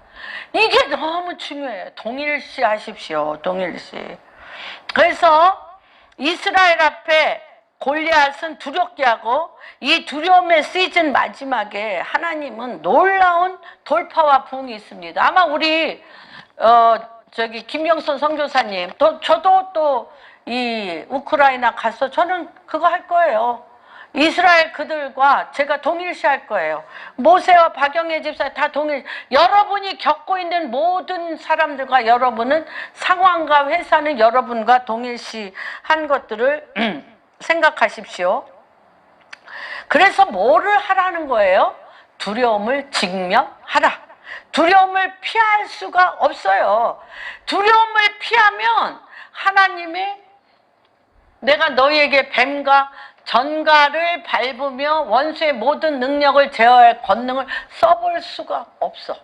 이게 너무 중요해요. 동일시 하십시오. 동일시. 그래서 이스라엘 앞에 골리앗은 두렵게 하고 이 두려움의 시즌 마지막에 하나님은 놀라운 돌파와 부흥이 있습니다. 아마 우리 김영선 선교사님, 저도 또 이 우크라이나 가서 저는 그거 할 거예요. 이스라엘 그들과 제가 동일시할 거예요. 모세와 박영애 집사 다 여러분이 겪고 있는 모든 사람들과 여러분은 상황과 회사는 여러분과 동일시한 것들을 생각하십시오. 그래서 뭐를 하라는 거예요? 두려움을 직면하라. 두려움을 피할 수가 없어요. 두려움을 피하면 하나님의 내가 너희에게 뱀과 전갈을 밟으며 원수의 모든 능력을 제어할 권능을 써볼 수가 없어.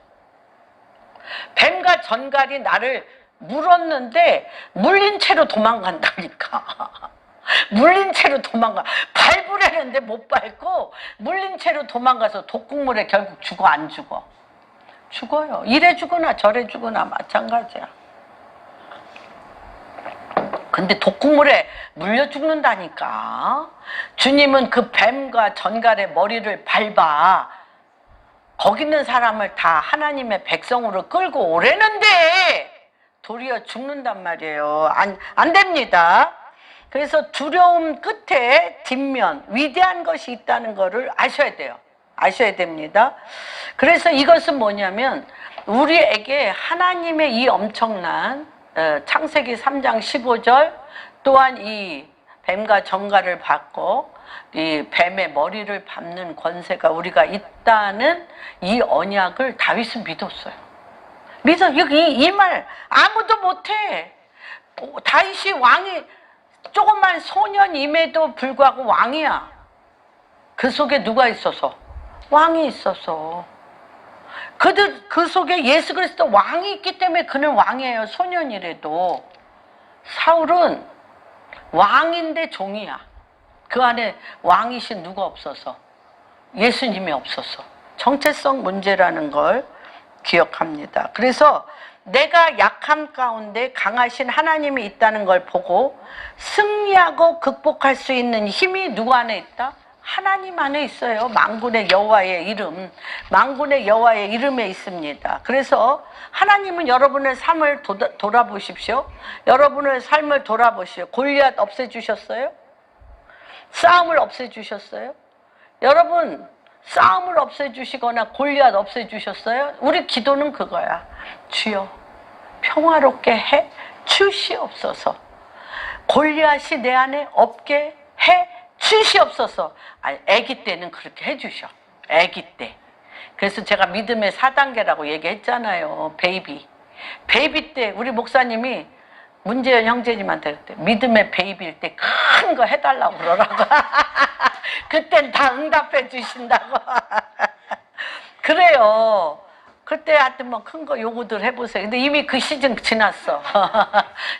뱀과 전갈이 나를 물었는데 물린 채로 도망간다니까. 물린 채로 도망가. 밟으려는데 못 밟고 물린 채로 도망가서 독극물에 결국 죽어 안 죽어? 죽어요. 이래 죽으나 저래 죽으나 마찬가지야. 근데 독극물에 물려 죽는다니까. 주님은 그 뱀과 전갈의 머리를 밟아 거기 있는 사람을 다 하나님의 백성으로 끌고 오래는데 도리어 죽는단 말이에요. 안 됩니다. 그래서 두려움 끝에 뒷면 위대한 것이 있다는 것을 아셔야 돼요. 아셔야 됩니다. 그래서 이것은 뭐냐면 우리에게 하나님의 이 엄청난 창세기 3장 15절 또한 이 뱀과 전갈을 받고 이 뱀의 머리를 밟는 권세가 우리가 있다는 이 언약을 다윗은 믿었어요. 믿어. 이 말 아무도 못해. 다윗이 왕이 조그만 소년임에도 불구하고 왕이야. 그 속에 누가 있어서? 왕이 있어서. 그 속에 예수 그리스도 왕이 있기 때문에 그는 왕이에요. 소년이라도. 사울은 왕인데 종이야. 그 안에 왕이신 누가 없어서. 예수님이 없어서. 정체성 문제라는 걸 기억합니다. 그래서 내가 약함 가운데 강하신 하나님이 있다는 걸 보고 승리하고 극복할 수 있는 힘이 누구 안에 있다? 하나님 안에 있어요. 만군의 여호와의 이름, 만군의 여호와의 이름에 있습니다. 그래서 하나님은 여러분의 삶을 돌아보십시오. 여러분의 삶을 돌아보시오. 골리앗 없애주셨어요? 싸움을 없애주셨어요? 여러분 싸움을 없애주시거나 골리앗 없애주셨어요? 우리 기도는 그거야. 주여 평화롭게 해 주시옵소서. 골리앗이 내 안에 없게 해 주시옵소서. 아기 때는 그렇게 해주셔. 아기 때. 그래서 제가 믿음의 4단계라고 얘기했잖아요. 베이비 때 우리 목사님이 문재현 형제님한테 그때 믿음의 베이비일 때 큰 거 해달라고 그러라고. 그땐 다 응답해 주신다고. 그래요. 그때 하여튼 뭐 큰 거 요구들 해보세요. 근데 이미 그 시즌 지났어.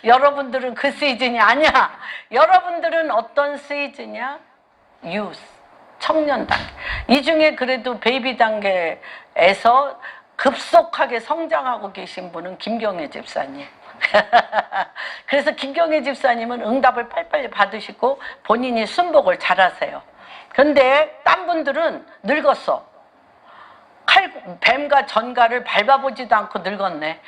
여러분들은 그 시즌이 아니야. 여러분들은 어떤 시즌이야? 유스, 청년 단계. 이 중에 그래도 베이비 단계에서 급속하게 성장하고 계신 분은 김경애 집사님. 그래서 김경애 집사님은 응답을 빨리빨리 받으시고 본인이 순복을 잘하세요. 근데 딴 분들은 늙었어. 뱀과 전갈을 밟아보지도 않고 늙었네.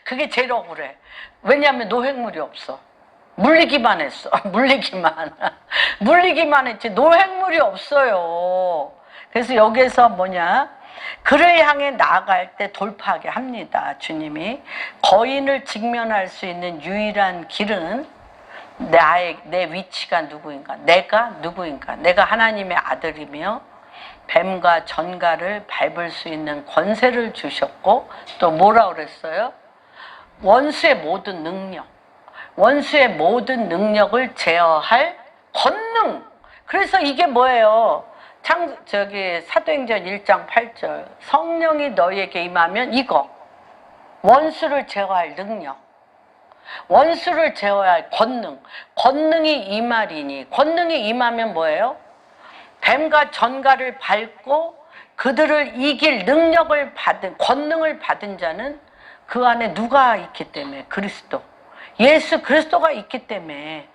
그게 제일 억울해. 왜냐하면 노획물이 없어. 물리기만 했어. 물리기만 했지 노획물이 없어요. 그래서 여기에서 뭐냐, 그를 향해 나아갈 때 돌파하게 합니다. 주님이 거인을 직면할 수 있는 유일한 길은 내 위치가 누구인가, 내가 누구인가, 내가 하나님의 아들이며 뱀과 전갈을 밟을 수 있는 권세를 주셨고 또 뭐라 그랬어요? 원수의 모든 능력을 제어할 권능. 그래서 이게 뭐예요? 사도행전 1장 8절 성령이 너희에게 임하면 이거 원수를 제어할 능력, 원수를 제어할 권능이 임하리니, 권능이 임하면 뭐예요? 뱀과 전갈을 밟고 그들을 이길 능력을 받은, 권능을 받은 자는 그 안에 누가 있기 때문에? 그리스도, 예수 그리스도가 있기 때문에,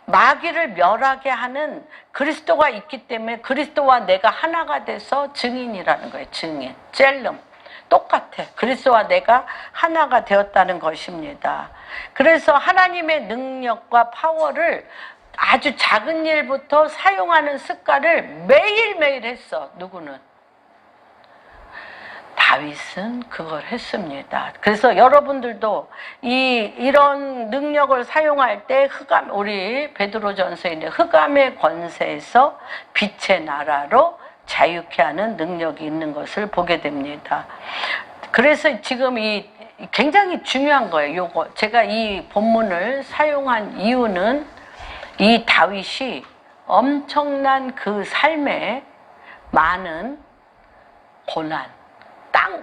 마귀를 멸하게 하는 그리스도가 있기 때문에 그리스도와 내가 하나가 돼서 증인이라는 거예요. 증인, 젤름. 똑같아. 그리스도와 내가 하나가 되었다는 것입니다. 그래서 하나님의 능력과 파워를 아주 작은 일부터 사용하는 습관을 매일매일 했어. 누구는? 다윗은 그걸 했습니다. 그래서 여러분들도 이런 능력을 사용할 때 흑암, 우리 베드로전서에 있는 흑암의 권세에서 빛의 나라로 자유케 하는 능력이 있는 것을 보게 됩니다. 그래서 지금 이 굉장히 중요한 거예요. 요거 제가 이 본문을 사용한 이유는 이 다윗이 엄청난 그 삶에 많은 고난,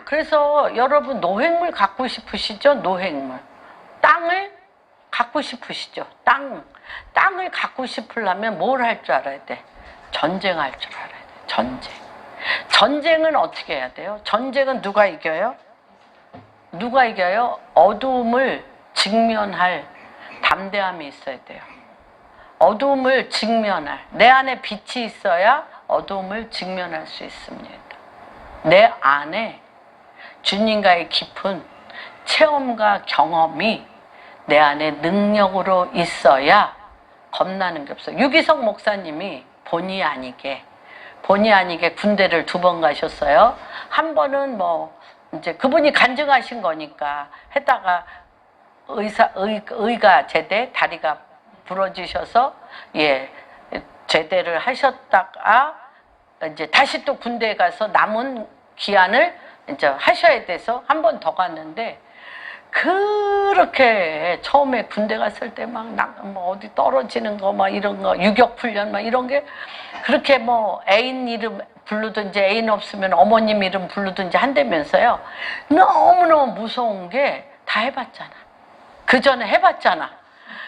그래서 여러분 노획물 갖고 싶으시죠? 노획물. 땅을 갖고 싶으시죠? 땅을 갖고 싶으려면 뭘 할 줄 알아야 돼? 전쟁할 줄 알아야 돼. 전쟁. 전쟁은 어떻게 해야 돼요? 전쟁은 누가 이겨요? 누가 이겨요? 어두움을 직면할 담대함이 있어야 돼요. 어두움을 직면할. 내 안에 빛이 있어야 어두움을 직면할 수 있습니다. 내 안에 주님과의 깊은 체험과 경험이 내 안에 능력으로 있어야 겁나는 게 없어요. 유기석 목사님이 본의 아니게 군대를 2번 가셨어요. 한 번은 뭐 이제 그분이 간증하신 거니까 했다가 의가 제대, 다리가 부러지셔서 제대를 하셨다가 이제 다시 또 군대에 가서 남은 기한을 이제 하셔야 돼서 한 번 더 갔는데, 그렇게 처음에 군대 갔을 때 막 뭐 어디 떨어지는 거 막 이런 거 유격 훈련 막 이런 게 그렇게 뭐 애인 이름 부르든지 애인 없으면 어머님 이름 부르든지 한다면서요. 너무너무 무서운 게 다 해봤잖아. 그 전에 해봤잖아.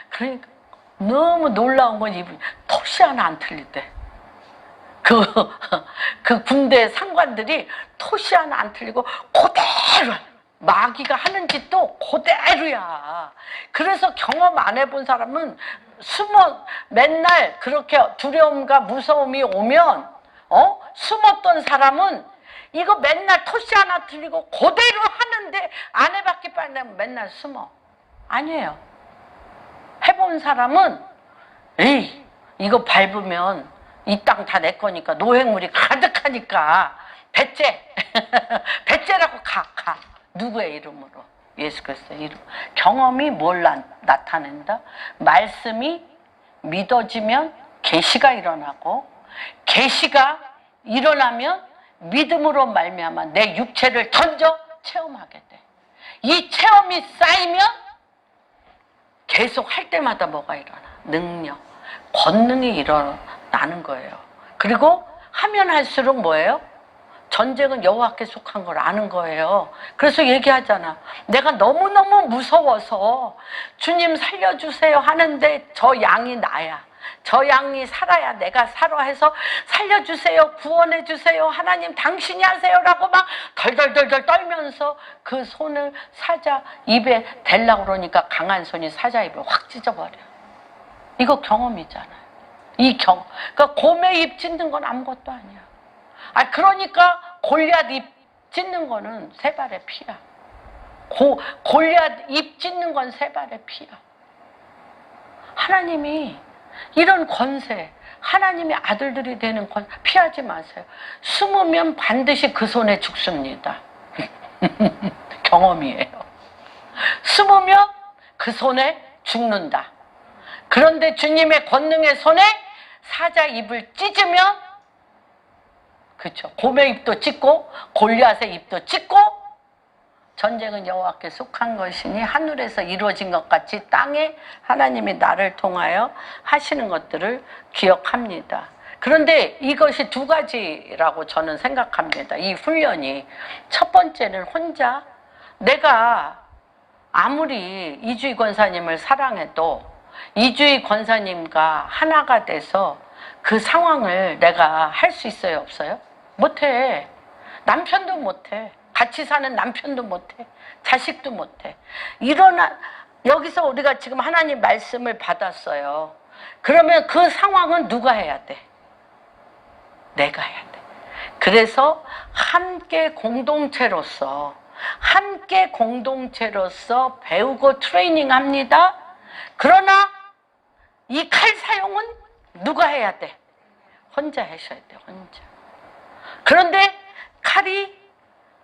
그러니까 너무 놀라운 건 이분이 토시 하나 안 틀리대. 그 군대 상관들이 토시 하나 안 틀리고 그대로 마귀가 하는 짓도 그대로야. 그래서 경험 안 해본 사람은 맨날 그렇게 두려움과 무서움이 오면 숨었던 사람은 이거 맨날 토시 하나 틀리고 그대로 하는데 안 해봤기 때문에 맨날 숨어. 아니에요. 해본 사람은 에이 이거 밟으면 이 땅 다 내 거니까 노획물이 가득하니까 배째라고 가. 누구의 이름으로? 예수 그리스도의 이름. 경험이 뭘 나타낸다? 말씀이 믿어지면 계시가 일어나고, 계시가 일어나면 믿음으로 말미암아 내 육체를 던져 체험하게 돼. 이 체험이 쌓이면 계속 할 때마다 뭐가 일어나? 능력, 권능이 일어나는 거예요. 그리고 하면 할수록 뭐예요? 전쟁은 여호와께 속한 걸 아는 거예요. 그래서 얘기하잖아. 내가 너무너무 무서워서 주님 살려주세요 하는데 저 양이 나야. 저 양이 살아야 내가 살아 해서 살려주세요, 구원해주세요, 하나님 당신이 하세요라고 막 덜덜덜덜 떨면서 그 손을 사자 입에 대려고 그러니까 강한 손이 사자 입을 확 찢어버려. 이거 경험이잖아요. 그러니까 곰의 입 찢는 건 아무것도 아니야. 그러니까 골리앗 입 찢는 거는 3발의 피야. 골리앗 입 찢는 건 3발의 피야. 하나님이 이런 권세, 하나님의 아들들이 되는 권세 피하지 마세요. 숨으면 반드시 그 손에 죽습니다. 경험이에요. 숨으면 그 손에 죽는다. 그런데 주님의 권능의 손에 사자 입을 찢으면, 그렇죠, 곰의 입도 찢고 골리앗의 입도 찢고, 전쟁은 여호와께 속한 것이니 하늘에서 이루어진 것 같이 땅에 하나님이 나를 통하여 하시는 것들을 기억합니다. 그런데 이것이 2가지라고 저는 생각합니다. 이 훈련이. 첫 번째는 혼자, 내가 아무리 이주희 권사님을 사랑해도 이주희 권사님과 하나가 돼서 그 상황을 내가 할 수 있어요, 없어요? 못해. 남편도 못해. 같이 사는 남편도 못해. 자식도 못해. 여기서 우리가 지금 하나님 말씀을 받았어요. 그러면 그 상황은 누가 해야 돼? 내가 해야 돼. 그래서 함께 공동체로서 배우고 트레이닝 합니다. 그러나 이 칼 사용은 누가 해야 돼? 혼자 하셔야 돼, 혼자. 그런데 칼이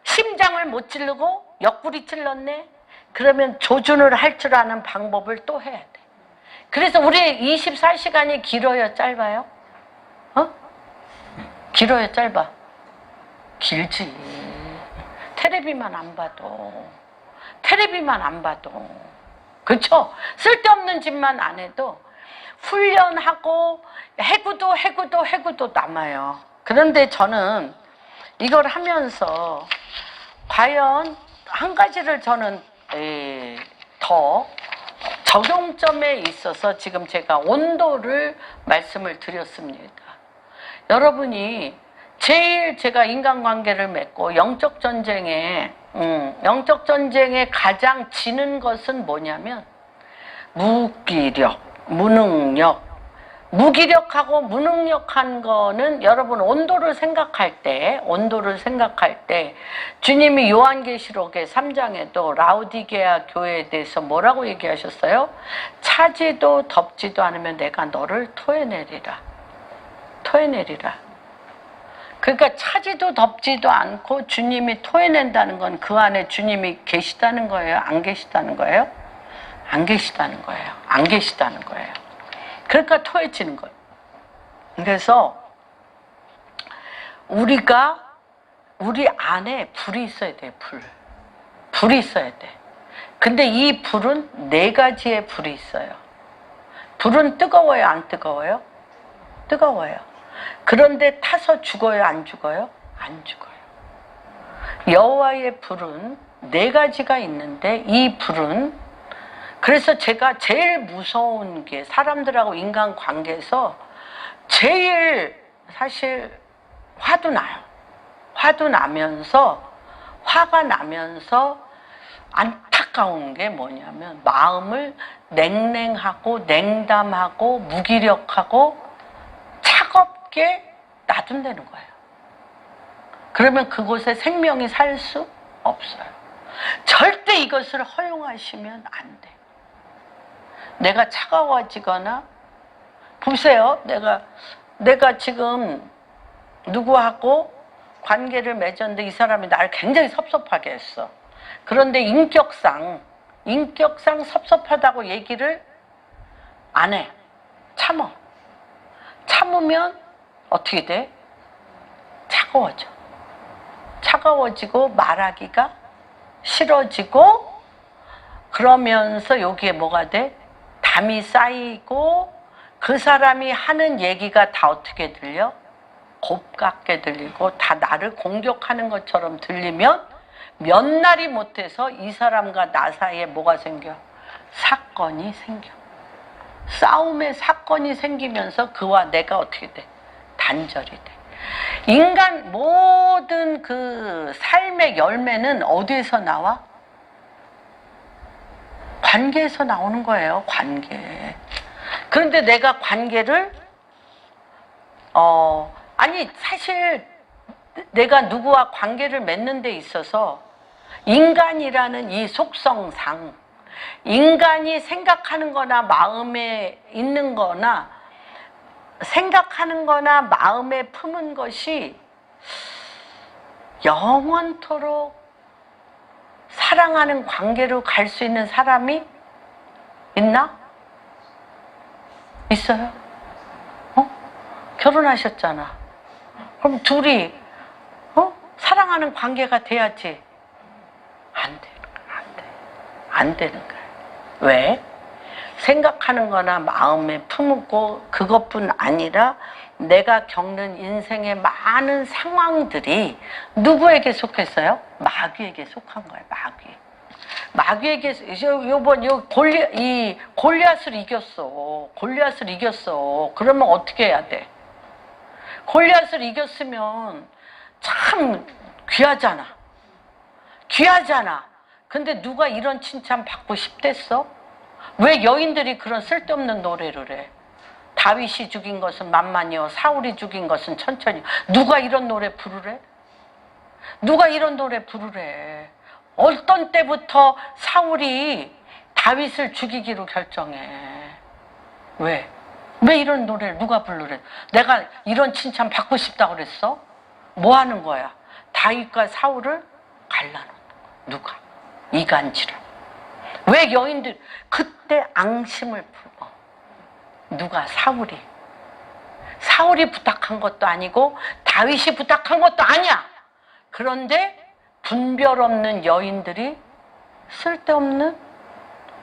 심장을 못 찌르고 옆구리 찔렀네? 그러면 조준을 할 줄 아는 방법을 또 해야 돼. 그래서 우리 24시간이 길어요, 짧아요? 길어요, 짧아? 길지. 테레비만 안 봐도. 테레비만 안 봐도. 그쵸? 쓸데없는 짓만 안 해도 훈련하고 해구도 남아요. 그런데 저는 이걸 하면서 과연 한 가지를 저는 더 적용점에 있어서 지금 제가 온도를 말씀을 드렸습니다. 여러분이 제일 제가 인간관계를 맺고 영적 전쟁에 가장 지는 것은 뭐냐면 무기력, 무능력. 무기력하고 무능력한 거는 여러분 온도를 생각할 때 주님이 요한계시록의 3장에도 라우디게아 교회에 대해서 뭐라고 얘기하셨어요? 차지도 덥지도 않으면 내가 너를 토해내리라. 그러니까 차지도 덥지도 않고 주님이 토해낸다는 건 그 안에 주님이 계시다는 거예요? 안 계시다는 거예요? 안 계시다는 거예요. 그러니까 토해지는 거예요. 그래서 우리 안에 불이 있어야 돼요. 불이 있어야 돼. 근데 이 불은 4가지의 불이 있어요. 불은 뜨거워요, 안 뜨거워요? 뜨거워요. 그런데 타서 죽어요, 안 죽어요? 안 죽어요. 여호와의 불은 4가지가 있는데 이 불은, 그래서 제가 제일 무서운 게 사람들하고 인간관계에서 제일 사실 화가 나면서 안타까운 게 뭐냐면 마음을 냉랭하고 냉담하고 무기력하고 차갑게 놔둔다는 거예요. 그러면 그곳에 생명이 살 수 없어요. 절대 이것을 허용하시면 안 돼. 내가 차가워지거나, 보세요. 내가 지금 누구하고 관계를 맺었는데 이 사람이 나를 굉장히 섭섭하게 했어. 그런데 인격상 섭섭하다고 얘기를 안 해. 참으면 어떻게 돼? 차가워지고 말하기가 싫어지고, 그러면서 여기에 뭐가 돼? 담이 쌓이고, 그 사람이 하는 얘기가 다 어떻게 들려? 곱깝게 들리고 다 나를 공격하는 것처럼 들리면 몇 날이 못해서 이 사람과 나 사이에 뭐가 생겨? 사건이 생겨. 싸움의 사건이 생기면서 그와 내가 어떻게 돼? 단절이 돼. 인간 모든 그 삶의 열매는 어디에서 나와? 관계에서 나오는 거예요. 관계. 그런데 내가 관계를 사실 내가 누구와 관계를 맺는 데 있어서 인간이라는 이 속성상 인간이 생각하는 거나 마음에 있는 거나 생각하는 거나 마음에 품은 것이 영원토록 사랑하는 관계로 갈 수 있는 사람이 있나? 있어요? 결혼하셨잖아. 그럼 둘이 사랑하는 관계가 돼야지. 안 되는 거야. 왜? 생각하는 거나 마음에 품고 그것뿐 아니라 내가 겪는 인생의 많은 상황들이 누구에게 속했어요? 마귀에게 속한 거예요. 마귀에게. 요번 골리앗을 이겼어. 그러면 어떻게 해야 돼? 골리앗을 이겼으면 참 귀하잖아. 근데 누가 이런 칭찬 받고 싶댔어? 왜 여인들이 그런 쓸데없는 노래를 해? 다윗이 죽인 것은 만만이요, 사울이 죽인 것은 천천히. 누가 이런 노래 부르래? 어떤 때부터 사울이 다윗을 죽이기로 결정해? 왜? 왜 이런 노래를 누가 부르래? 내가 이런 칭찬 받고 싶다고 그랬어? 뭐 하는 거야? 다윗과 사울을 갈라놓는 거야. 누가? 이간질을. 왜 여인들 그때 앙심을 풀고 누가? 사울이 부탁한 것도 아니고 다윗이 부탁한 것도 아니야. 그런데 분별 없는 여인들이 쓸데없는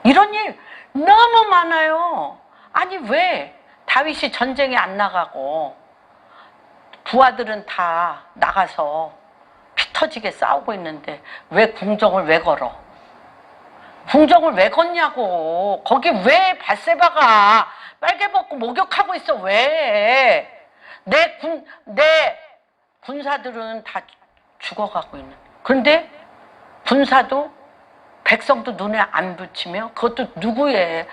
이런 일 너무 많아요. 아니 왜 다윗이 전쟁에 안 나가고 부하들은 다 나가서 피 터지게 싸우고 있는데 왜 궁정을 왜 걸어? 궁정을 왜 걷냐고. 거기 왜 밧세바가 빨개 벗고 목욕하고 있어? 왜? 내 군사들은 다 죽어가고 있는. 그런데 군사도 백성도 눈에 안 붙이며 그것도 누구의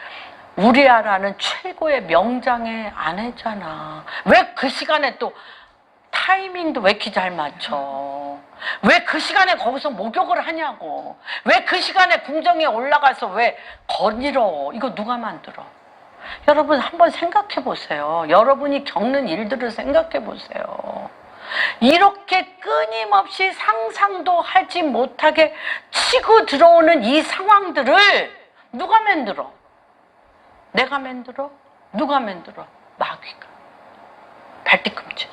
우리아라는 최고의 명장의 아내잖아. 왜 그 시간에 또 타이밍도 왜 이렇게 잘 맞춰? 왜 그 시간에 거기서 목욕을 하냐고. 왜 그 시간에 궁정에 올라가서 왜 거닐어? 이거 누가 만들어? 여러분 한번 생각해 보세요. 여러분이 겪는 일들을 생각해 보세요. 이렇게 끊임없이 상상도 하지 못하게 치고 들어오는 이 상황들을 누가 만들어? 내가 만들어? 누가 만들어? 마귀가. 발뒤꿈치.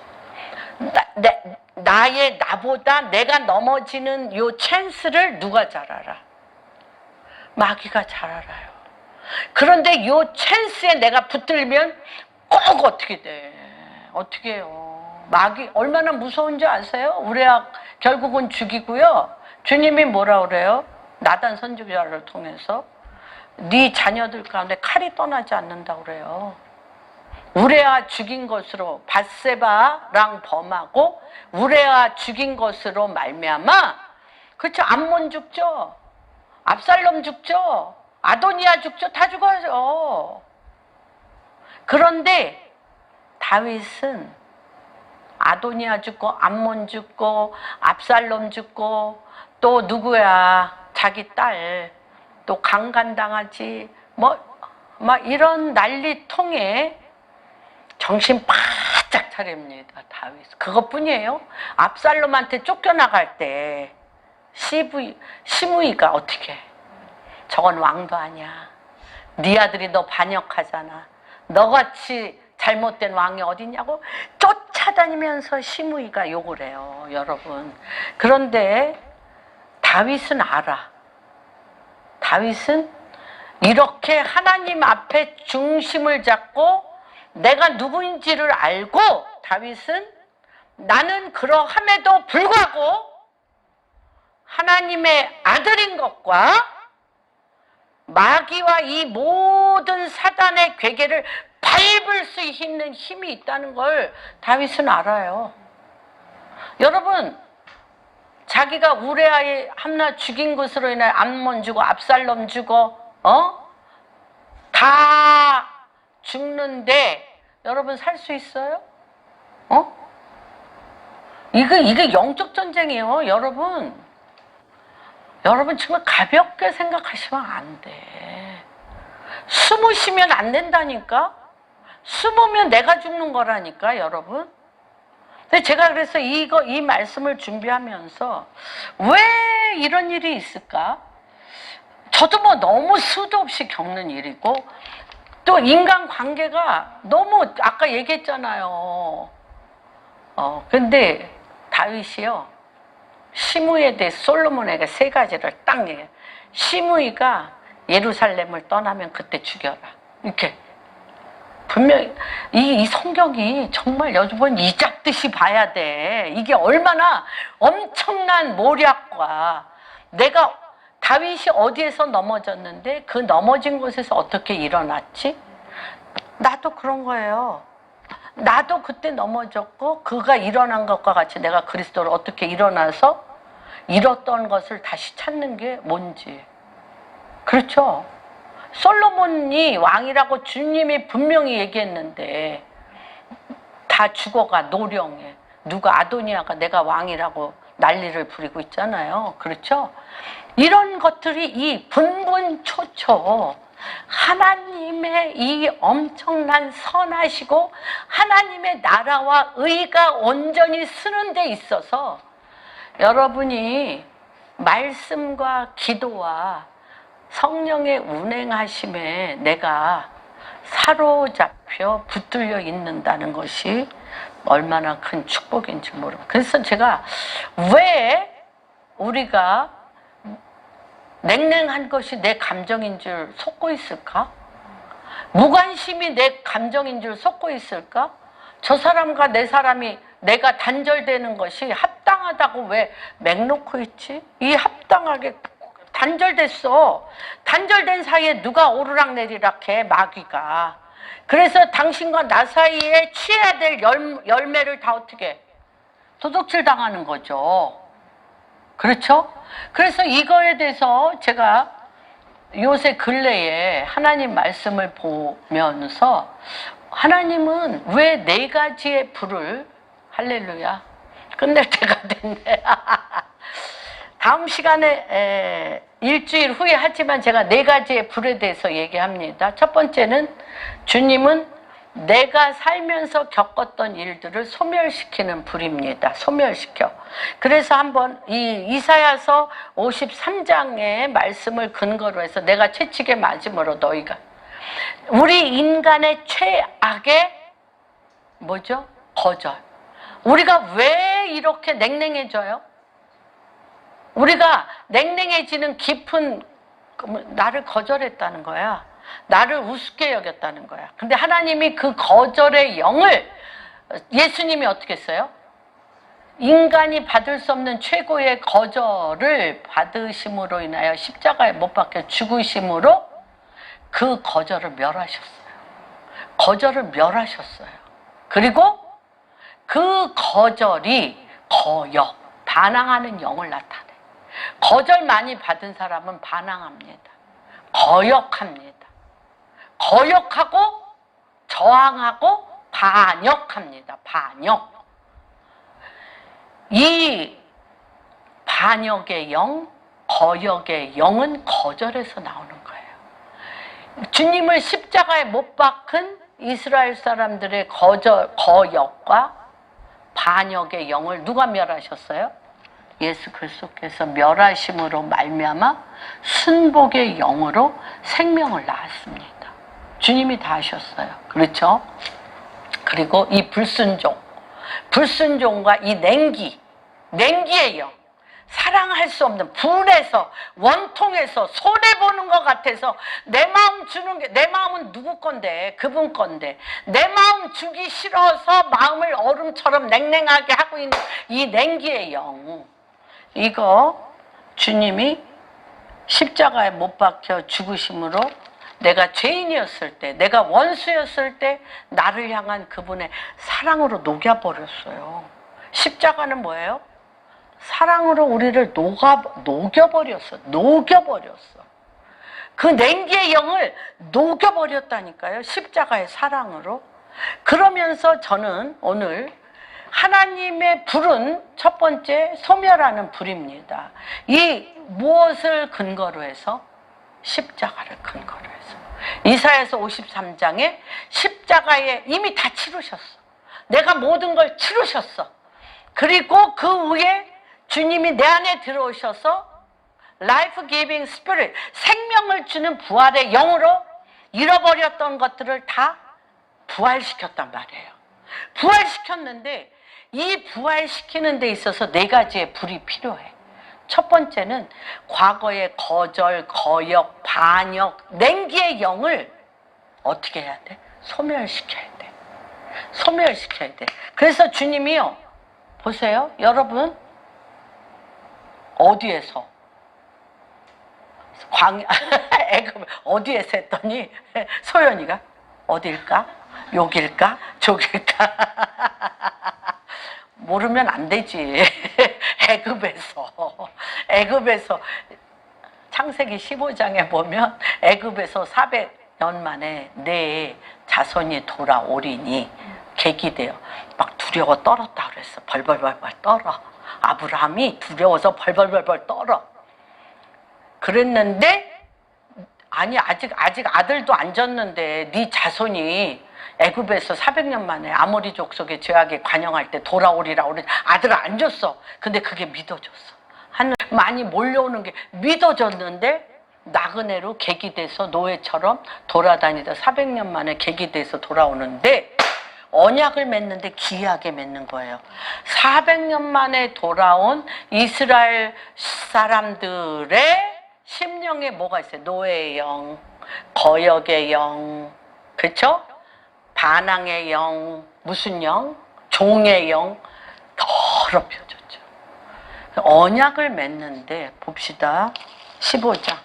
나보다 내가 넘어지는 요 찬스를 누가 잘 알아? 마귀가 잘 알아요. 그런데 요 찬스에 내가 붙들면 꼭 어떻게 돼? 어떻게 해요? 마귀 얼마나 무서운지 아세요? 우레아 결국은 죽이고요. 주님이 뭐라 그래요? 나단 선지자를 통해서 네 자녀들 가운데 칼이 떠나지 않는다고 그래요. 우레아 죽인 것으로 밧세바랑 범하고 우레아 죽인 것으로 말미암아 그렇죠. 암몬 죽죠. 압살롬 죽죠. 아도니아 죽죠. 다 죽어요. 그런데 다윗은 아도니아 죽고 암몬 죽고 압살롬 죽고 또 누구야? 자기 딸 또 강간당하지 막 이런 난리통에 정신 바짝 차립니다. 다윗. 그것뿐이에요. 압살롬한테 쫓겨나갈 때 시므이가 어떻게 해? 저건 왕도 아니야. 네 아들이 너 반역하잖아. 너같이 잘못된 왕이 어디냐고 쫓아다니면서 시므이가 욕을 해요. 여러분. 그런데 다윗은 알아. 다윗은 이렇게 하나님 앞에 중심을 잡고 내가 누구인지를 알고 다윗은 나는 그러함에도 불구하고 하나님의 아들인 것과 마귀와 이 모든 사단의 괴계를 밟을 수 있는 힘이 있다는 걸 다윗은 알아요. 여러분 자기가 우레아의 함나 죽인 것으로 인해 암몬 죽어 압살롬 죽어 다 죽는데 여러분 살 수 있어요? 이게 영적 전쟁이에요. 여러분 정말 가볍게 생각하시면 안 돼. 숨으시면 안 된다니까. 숨으면 내가 죽는 거라니까 여러분. 근데 제가 그래서 이 말씀을 준비하면서 왜 이런 일이 있을까? 저도 뭐 너무 수도 없이 겪는 일이고 또 인간관계가 너무 아까 얘기했잖아요. 근데 다윗이요. 시므이에 대해 솔로몬에게 세 가지를 딱 얘기해요. 시므이가 예루살렘을 떠나면 그때 죽여라. 이렇게. 분명히 이 성경이 정말 여러분 이잡듯이 봐야 돼. 이게 얼마나 엄청난 모략과 내가 다윗이 어디에서 넘어졌는데 그 넘어진 곳에서 어떻게 일어났지? 나도 그런 거예요. 나도 그때 넘어졌고 그가 일어난 것과 같이 내가 그리스도로 어떻게 일어나서 잃었던 것을 다시 찾는 게 뭔지. 그렇죠? 솔로몬이 왕이라고 주님이 분명히 얘기했는데 다 죽어가 노령해. 누가 아도니아가 내가 왕이라고 난리를 부리고 있잖아요. 그렇죠? 이런 것들이 이 분분초초 하나님의 이 엄청난 선하시고 하나님의 나라와 의가 온전히 쓰는 데 있어서 여러분이 말씀과 기도와 성령의 운행하심에 내가 사로잡혀 붙들려 있는다는 것이 얼마나 큰 축복인지 모르고, 그래서 제가 왜 우리가 냉랭한 것이 내 감정인 줄 속고 있을까? 무관심이 내 감정인 줄 속고 있을까? 저 사람과 내 사람이 내가 단절되는 것이 합당하다고 왜 맹놓고 있지? 이 합당하게 단절됐어. 단절된 사이에 누가 오르락내리락 해, 마귀가. 그래서 당신과 나 사이에 취해야 될 열매를 다 어떻게 해? 도둑질 당하는 거죠. 그렇죠? 그래서 이거에 대해서 제가 요새 근래에 하나님 말씀을 보면서 하나님은 왜 4가지의 불을, 할렐루야, 끝낼 때가 됐네. 다음 시간에 일주일 후에 하지만 제가 4가지의 불에 대해서 얘기합니다. 첫 번째는 주님은 내가 살면서 겪었던 일들을 소멸시키는 불입니다. 소멸시켜. 그래서 한번 이 이사야서 53장의 말씀을 근거로 해서 내가 채찍에 맞음으로 너희가, 우리 인간의 최악의 뭐죠? 거절. 우리가 왜 이렇게 냉랭해져요? 우리가 냉랭해지는 깊은, 나를 거절했다는 거야. 나를 우습게 여겼다는 거야. 근데 하나님이 그 거절의 영을, 예수님이 어떻게 했어요? 인간이 받을 수 없는 최고의 거절을 받으심으로 인하여 십자가에 못 박혀 죽으심으로 그 거절을 멸하셨어요. 거절을 멸하셨어요. 그리고 그 거절이 거역, 반항하는 영을 나타내. 거절 많이 받은 사람은 반항합니다. 거역합니다. 거역하고 저항하고 반역합니다. 반역. 이 반역의 영, 거역의 영은 거절에서 나오는 거예요. 주님을 십자가에 못 박은 이스라엘 사람들의 거역과 반역의 영을 누가 멸하셨어요? 예수 그리스도께서 멸하심으로 말미암아 순복의 영으로 생명을 낳았습니다. 주님이 다 하셨어요. 그렇죠? 그리고 이 불순종과 이 냉기의 영, 사랑할 수 없는 불에서, 원통에서, 손해보는 것 같아서 내 마음 주는 게, 내 마음은 누구 건데? 그분 건데. 내 마음 주기 싫어서 마음을 얼음처럼 냉랭하게 하고 있는 이 냉기의 영, 이거 주님이 십자가에 못 박혀 죽으심으로 내가 죄인이었을 때, 내가 원수였을 때 나를 향한 그분의 사랑으로 녹여버렸어요. 십자가는 뭐예요? 사랑으로 우리를 녹여버렸어. 그 냉기의 영을 녹여버렸다니까요. 십자가의 사랑으로. 그러면서 저는 오늘 하나님의 불은 첫 번째 소멸하는 불입니다. 이 무엇을 근거로 해서? 십자가를 근거로 해서. 이사야서 53장에 십자가에 이미 다 치르셨어. 내가 모든 걸 치르셨어. 그리고 그 위에 주님이 내 안에 들어오셔서 life giving spirit, 생명을 주는 부활의 영으로 잃어버렸던 것들을 다 부활시켰단 말이에요. 부활시켰는데 이 부활시키는 데 있어서 4가지의 불이 필요해. 첫 번째는 과거의 거절, 거역, 반역, 냉기의 영을 어떻게 해야 돼? 소멸시켜야 돼. 소멸시켜야 돼. 그래서 주님이요, 보세요. 여러분, 어디에서? 애굽 어디에서 했더니 소연이가 어딜까? 여길까? 저길까? 모르면 안 되지. 애굽에서 창세기 15장에 보면 애굽에서 400년 만에 내 자손이 돌아오리니 계기돼요. 막 두려워 떨었다 그랬어. 벌벌벌벌 떨어. 아브라함이 두려워서 벌벌벌벌 떨어. 그랬는데 아니 아직 아들도 안 졌는데 네 자손이 애굽에서 400년 만에 아모리 족속의 죄악에 관영할 때 돌아오리라 우리 아들을 안 줬어. 근데 그게 믿어졌어. 하늘 많이 몰려오는 게 믿어졌는데 나그네로 객이돼서 노예처럼 돌아다니다 400년 만에 객이돼서 돌아오는데 언약을 맺는데 기이하게 맺는 거예요. 400년 만에 돌아온 이스라엘 사람들의 심령에 뭐가 있어요? 노예의 영, 거역의 영, 그렇죠? 반항의 영, 무슨 영? 종의 영, 더럽혀졌죠. 언약을 맺는데 봅시다. 15장.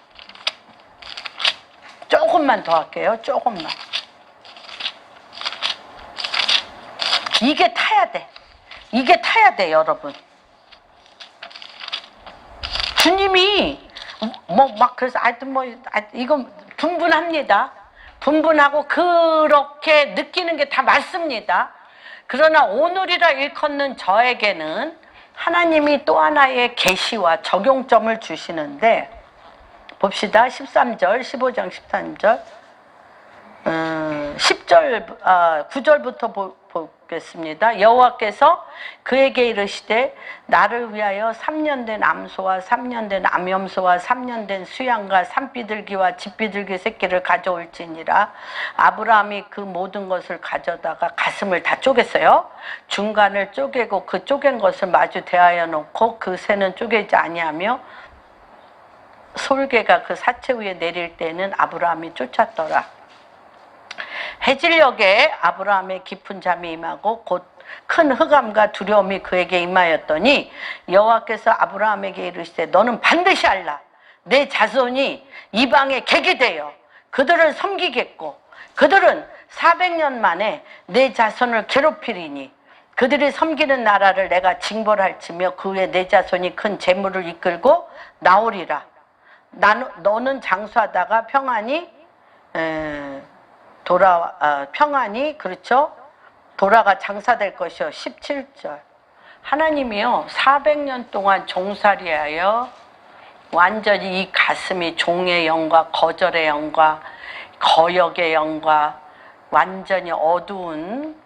조금만 더 할게요. 조금만. 이게 타야 돼. 이게 타야 돼, 여러분. 주님이 그래서 이건 분분합니다. 분분하고 그렇게 느끼는 게 다 맞습니다. 그러나 오늘이라 일컫는 저에게는 하나님이 또 하나의 계시와 적용점을 주시는데 봅시다. 13절, 15장 13절, 10절, 9절부터 보겠습니다. 여호와께서 그에게 이르시되 나를 위하여 3년 된 암소와 3년 된 암염소와 3년 된 수양과 산비둘기와 집비둘기 새끼를 가져올지니라. 아브라함이 그 모든 것을 가져다가 가슴을 다 쪼갰어요. 중간을 쪼개고 그 쪼갠 것을 마주 대하여 놓고 그 새는 쪼개지 아니하며 솔개가 그 사체 위에 내릴 때는 아브라함이 쫓았더라. 해질녘에 아브라함의 깊은 잠이 임하고 곧 큰 흑암과 두려움이 그에게 임하였더니 여호와께서 아브라함에게 이르시되 너는 반드시 알라. 내 자손이 이방에 객이 되어 그들을 섬기겠고 그들은 400년 만에 내 자손을 괴롭히리니 그들이 섬기는 나라를 내가 징벌할지며 그 후에 내 자손이 큰 재물을 이끌고 나오리라. 너는 장수하다가 평안히 그렇죠? 돌아가 장사될 것이요. 17절. 하나님이요 400년 동안 종살이하여 완전히 이 가슴이 종의 영과 거절의 영과 거역의 영과 완전히 어두운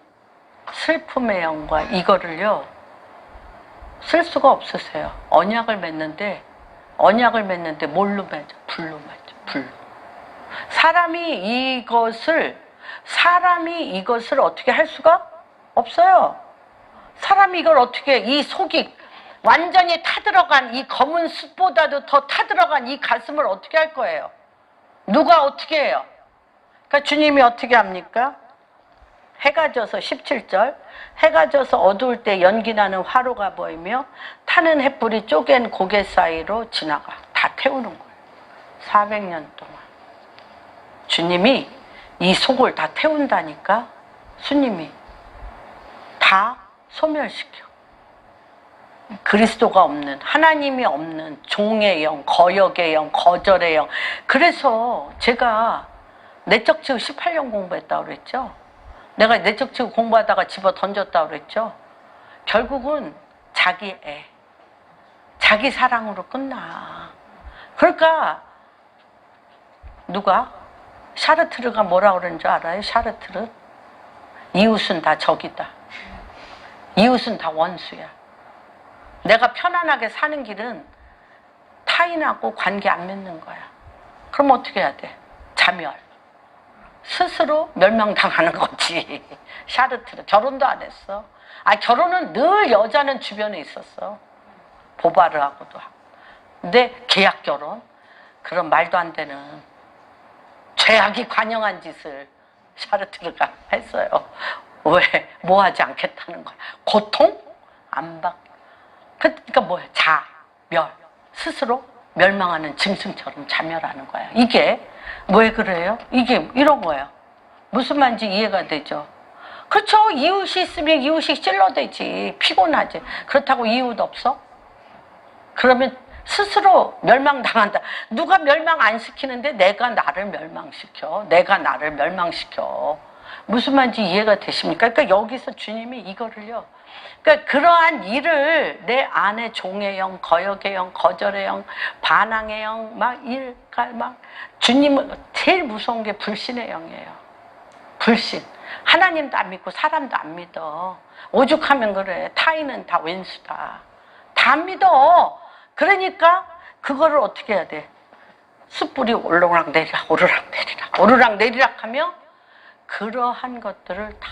슬픔의 영과 이거를요 쓸 수가 없으세요. 언약을 맺는데 뭘로 맺어? 불로 맺어. 불로. 사람이 이것을 어떻게 할 수가 없어요. 사람이 이걸 어떻게, 이 속이 완전히 타들어간 이 검은 숯보다도 더 타들어간 이 가슴을 어떻게 할 거예요? 누가 어떻게 해요? 그러니까 주님이 어떻게 합니까? 해가 져서 17절 해가 져서 어두울 때 연기나는 화로가 보이며 타는 햇불이 쪼갠 고개 사이로 지나가. 다 태우는 거예요. 400년 동안 주님이 이 속을 다 태운다니까. 주님이 다 소멸시켜. 그리스도가 없는, 하나님이 없는 종의 영, 거역의 영, 거절의 영. 그래서 제가 내적 치유 18년 공부했다고 그랬죠. 내가 내적 치유 공부하다가 집어 던졌다고 그랬죠. 결국은 자기 자기 사랑으로 끝나. 그러니까 누가? 샤르트르가 뭐라 그러는 줄 알아요? 샤르트르? 이웃은 다 적이다. 이웃은 다 원수야. 내가 편안하게 사는 길은 타인하고 관계 안 맺는 거야. 그럼 어떻게 해야 돼? 자멸. 스스로 멸망당하는 거지. 샤르트르. 결혼도 안 했어. 결혼은 늘 여자는 주변에 있었어. 보바르하고도 하고. 근데 계약 결혼? 그런 말도 안 되는 죄악이 관영한 짓을 샤르트르가 했어요. 왜? 뭐 하지 않겠다는 거야. 고통? 안 받. 그러니까 뭐야? 자멸. 스스로 멸망하는 짐승처럼 자멸하는 거야. 이게 왜 그래요? 이게 이런 거예요. 무슨 말인지 이해가 되죠? 그렇죠. 이웃이 있으면 이웃이 찔러대지. 피곤하지. 그렇다고 이웃 없어? 그러면 스스로 멸망당한다. 누가 멸망 안 시키는데 내가 나를 멸망시켜. 내가 나를 멸망시켜. 무슨 말인지 이해가 되십니까? 그러니까 여기서 주님이 이거를요 그러니까 그러한 일을 내 안에 종의 영, 거역의 영, 거절의 영, 반항의 영, 막 주님은 제일 무서운 게 불신의 영이에요. 불신. 하나님도 안 믿고 사람도 안 믿어. 오죽하면 그래. 타인은 다 왼수다. 다 안 믿어. 그러니까 그거를 어떻게 해야 돼? 숯불이 오르락 내리락 오르락 내리락 오르락 내리락 하며 그러한 것들을 다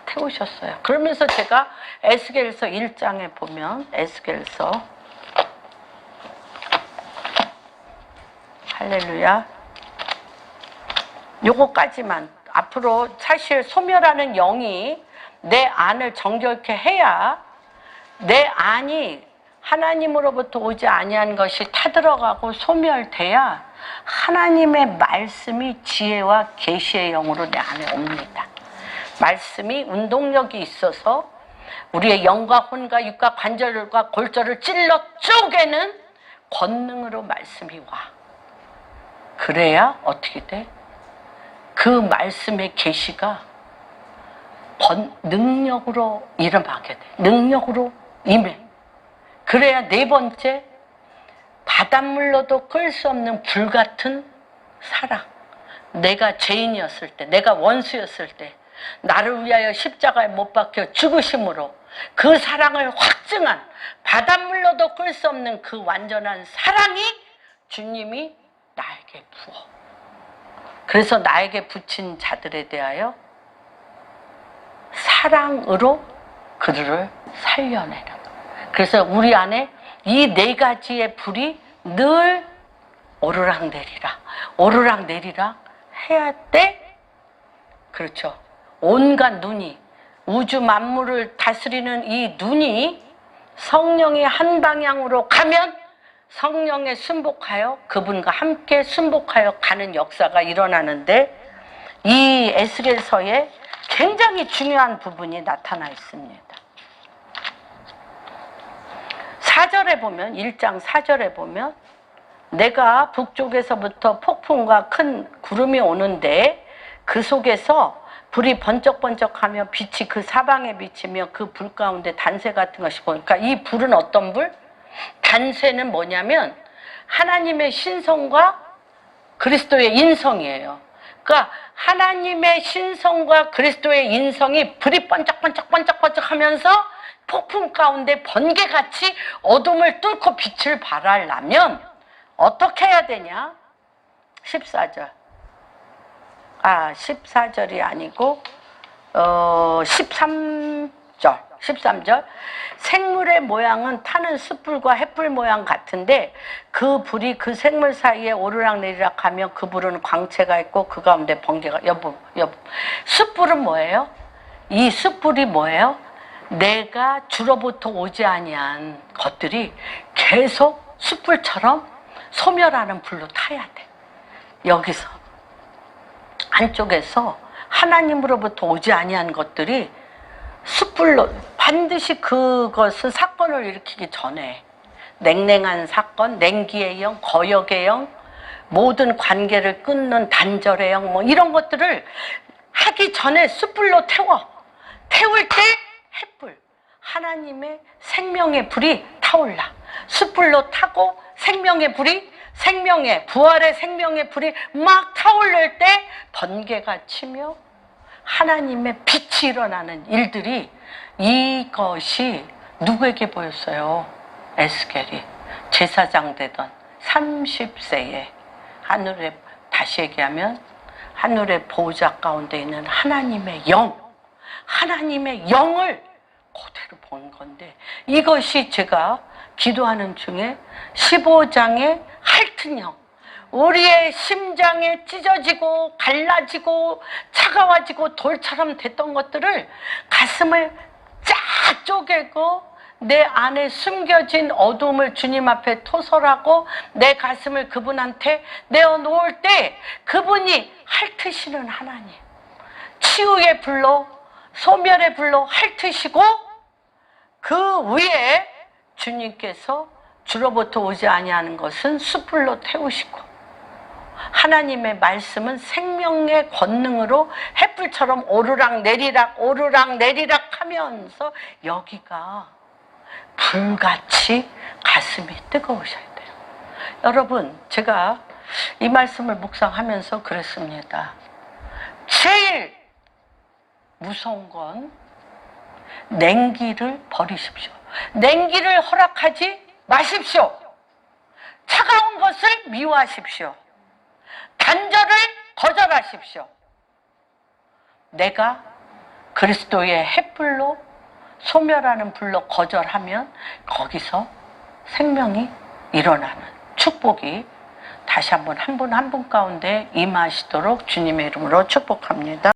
태우셨어요. 그러면서 제가 에스겔서 1장에 보면 에스겔서 할렐루야 요거까지만 앞으로 사실 소멸하는 영이 내 안을 정결케 해야 내 안이 하나님으로부터 오지 아니한 것이 타들어가고 소멸돼야 하나님의 말씀이 지혜와 계시의 영으로 내 안에 옵니다. 말씀이 운동력이 있어서 우리의 영과 혼과 육과 관절과 골절을 찔러 쪼개는 권능으로 말씀이 와. 그래야 어떻게 돼? 그 말씀의 계시가 능력으로 일어나게 돼. 능력으로 임해. 그래야 네 번째, 바닷물로도 끌 수 없는 불같은 사랑. 내가 죄인이었을 때, 내가 원수였을 때 나를 위하여 십자가에 못 박혀 죽으심으로 그 사랑을 확증한 바닷물로도 끌 수 없는 그 완전한 사랑이 주님이 나에게 부어. 그래서 나에게 붙인 자들에 대하여 사랑으로 그들을 살려내라. 그래서 우리 안에 이 네 가지의 불이 늘 오르락내리락 오르락내리락 해야 돼. 그렇죠. 온갖 눈이 우주 만물을 다스리는 이 눈이 성령의 한 방향으로 가면 성령에 순복하여 그분과 함께 순복하여 가는 역사가 일어나는데 이 에스겔서에 굉장히 중요한 부분이 나타나 있습니다. 4절에 보면 1장 4절에 보면 내가 북쪽에서부터 폭풍과 큰 구름이 오는데 그 속에서 불이 번쩍번쩍하며 빛이 그 사방에 비치며 그 불 가운데 단새 같은 것이 보니까 이 불은 어떤 불? 단새는 뭐냐면 하나님의 신성과 그리스도의 인성이에요. 그러니까 하나님의 신성과 그리스도의 인성이 불이 번쩍번쩍번쩍번쩍 하면서 폭풍 가운데 번개같이 어둠을 뚫고 빛을 발하려면 어떻게 해야 되냐? 14절. 14절이 아니고 13절. 생물의 모양은 타는 숯불과 햇불 모양 같은데 그 불이 그 생물 사이에 오르락내리락 하며 그 불은 광채가 있고 그 가운데 번개가 여보 숯불은 뭐예요? 이 숯불이 뭐예요? 내가 주로부터 오지 아니한 것들이 계속 숯불처럼 소멸하는 불로 타야 돼. 여기서 안쪽에서 하나님으로부터 오지 아니한 것들이 숯불로 반드시 그것은 사건을 일으키기 전에 냉랭한 사건, 냉기의 영, 거역의 영, 모든 관계를 끊는 단절의 영 뭐 이런 것들을 하기 전에 숯불로 태울 때 햇불, 하나님의 생명의 불이 타올라. 숯불로 타고 생명의 불이 부활의 생명의 불이 막 타오를 때 번개가 치며 하나님의 빛이 일어나는 일들이 이것이 누구에게 보였어요? 에스겔이 제사장 되던 30세에 하늘에 다시 얘기하면 하늘의 보호자 가운데 있는 하나님의 영을 그대로 본 건데 이것이 제가 기도하는 중에 15장의 핥은 영 우리의 심장에 찢어지고 갈라지고 차가워지고 돌처럼 됐던 것들을 가슴을 쫙 쪼개고 내 안에 숨겨진 어둠을 주님 앞에 토설하고 내 가슴을 그분한테 내어놓을 때 그분이 핥으시는 하나님 치유의 불로 소멸의 불로 핥으시고 그 위에 주님께서 주로부터 오지 아니하는 것은 숯불로 태우시고 하나님의 말씀은 생명의 권능으로 햇불처럼 오르락 내리락 하면서 여기가 불같이 가슴이 뜨거우셔야 돼요. 여러분, 제가 이 말씀을 묵상하면서 그랬습니다. 제일 무서운 건 냉기를 버리십시오. 냉기를 허락하지 마십시오. 차가운 것을 미워하십시오. 단절을 거절하십시오. 내가 그리스도의 햇불로 소멸하는 불로 거절하면 거기서 생명이 일어나는 축복이 다시 한번 한 분 한 분 가운데 임하시도록 주님의 이름으로 축복합니다.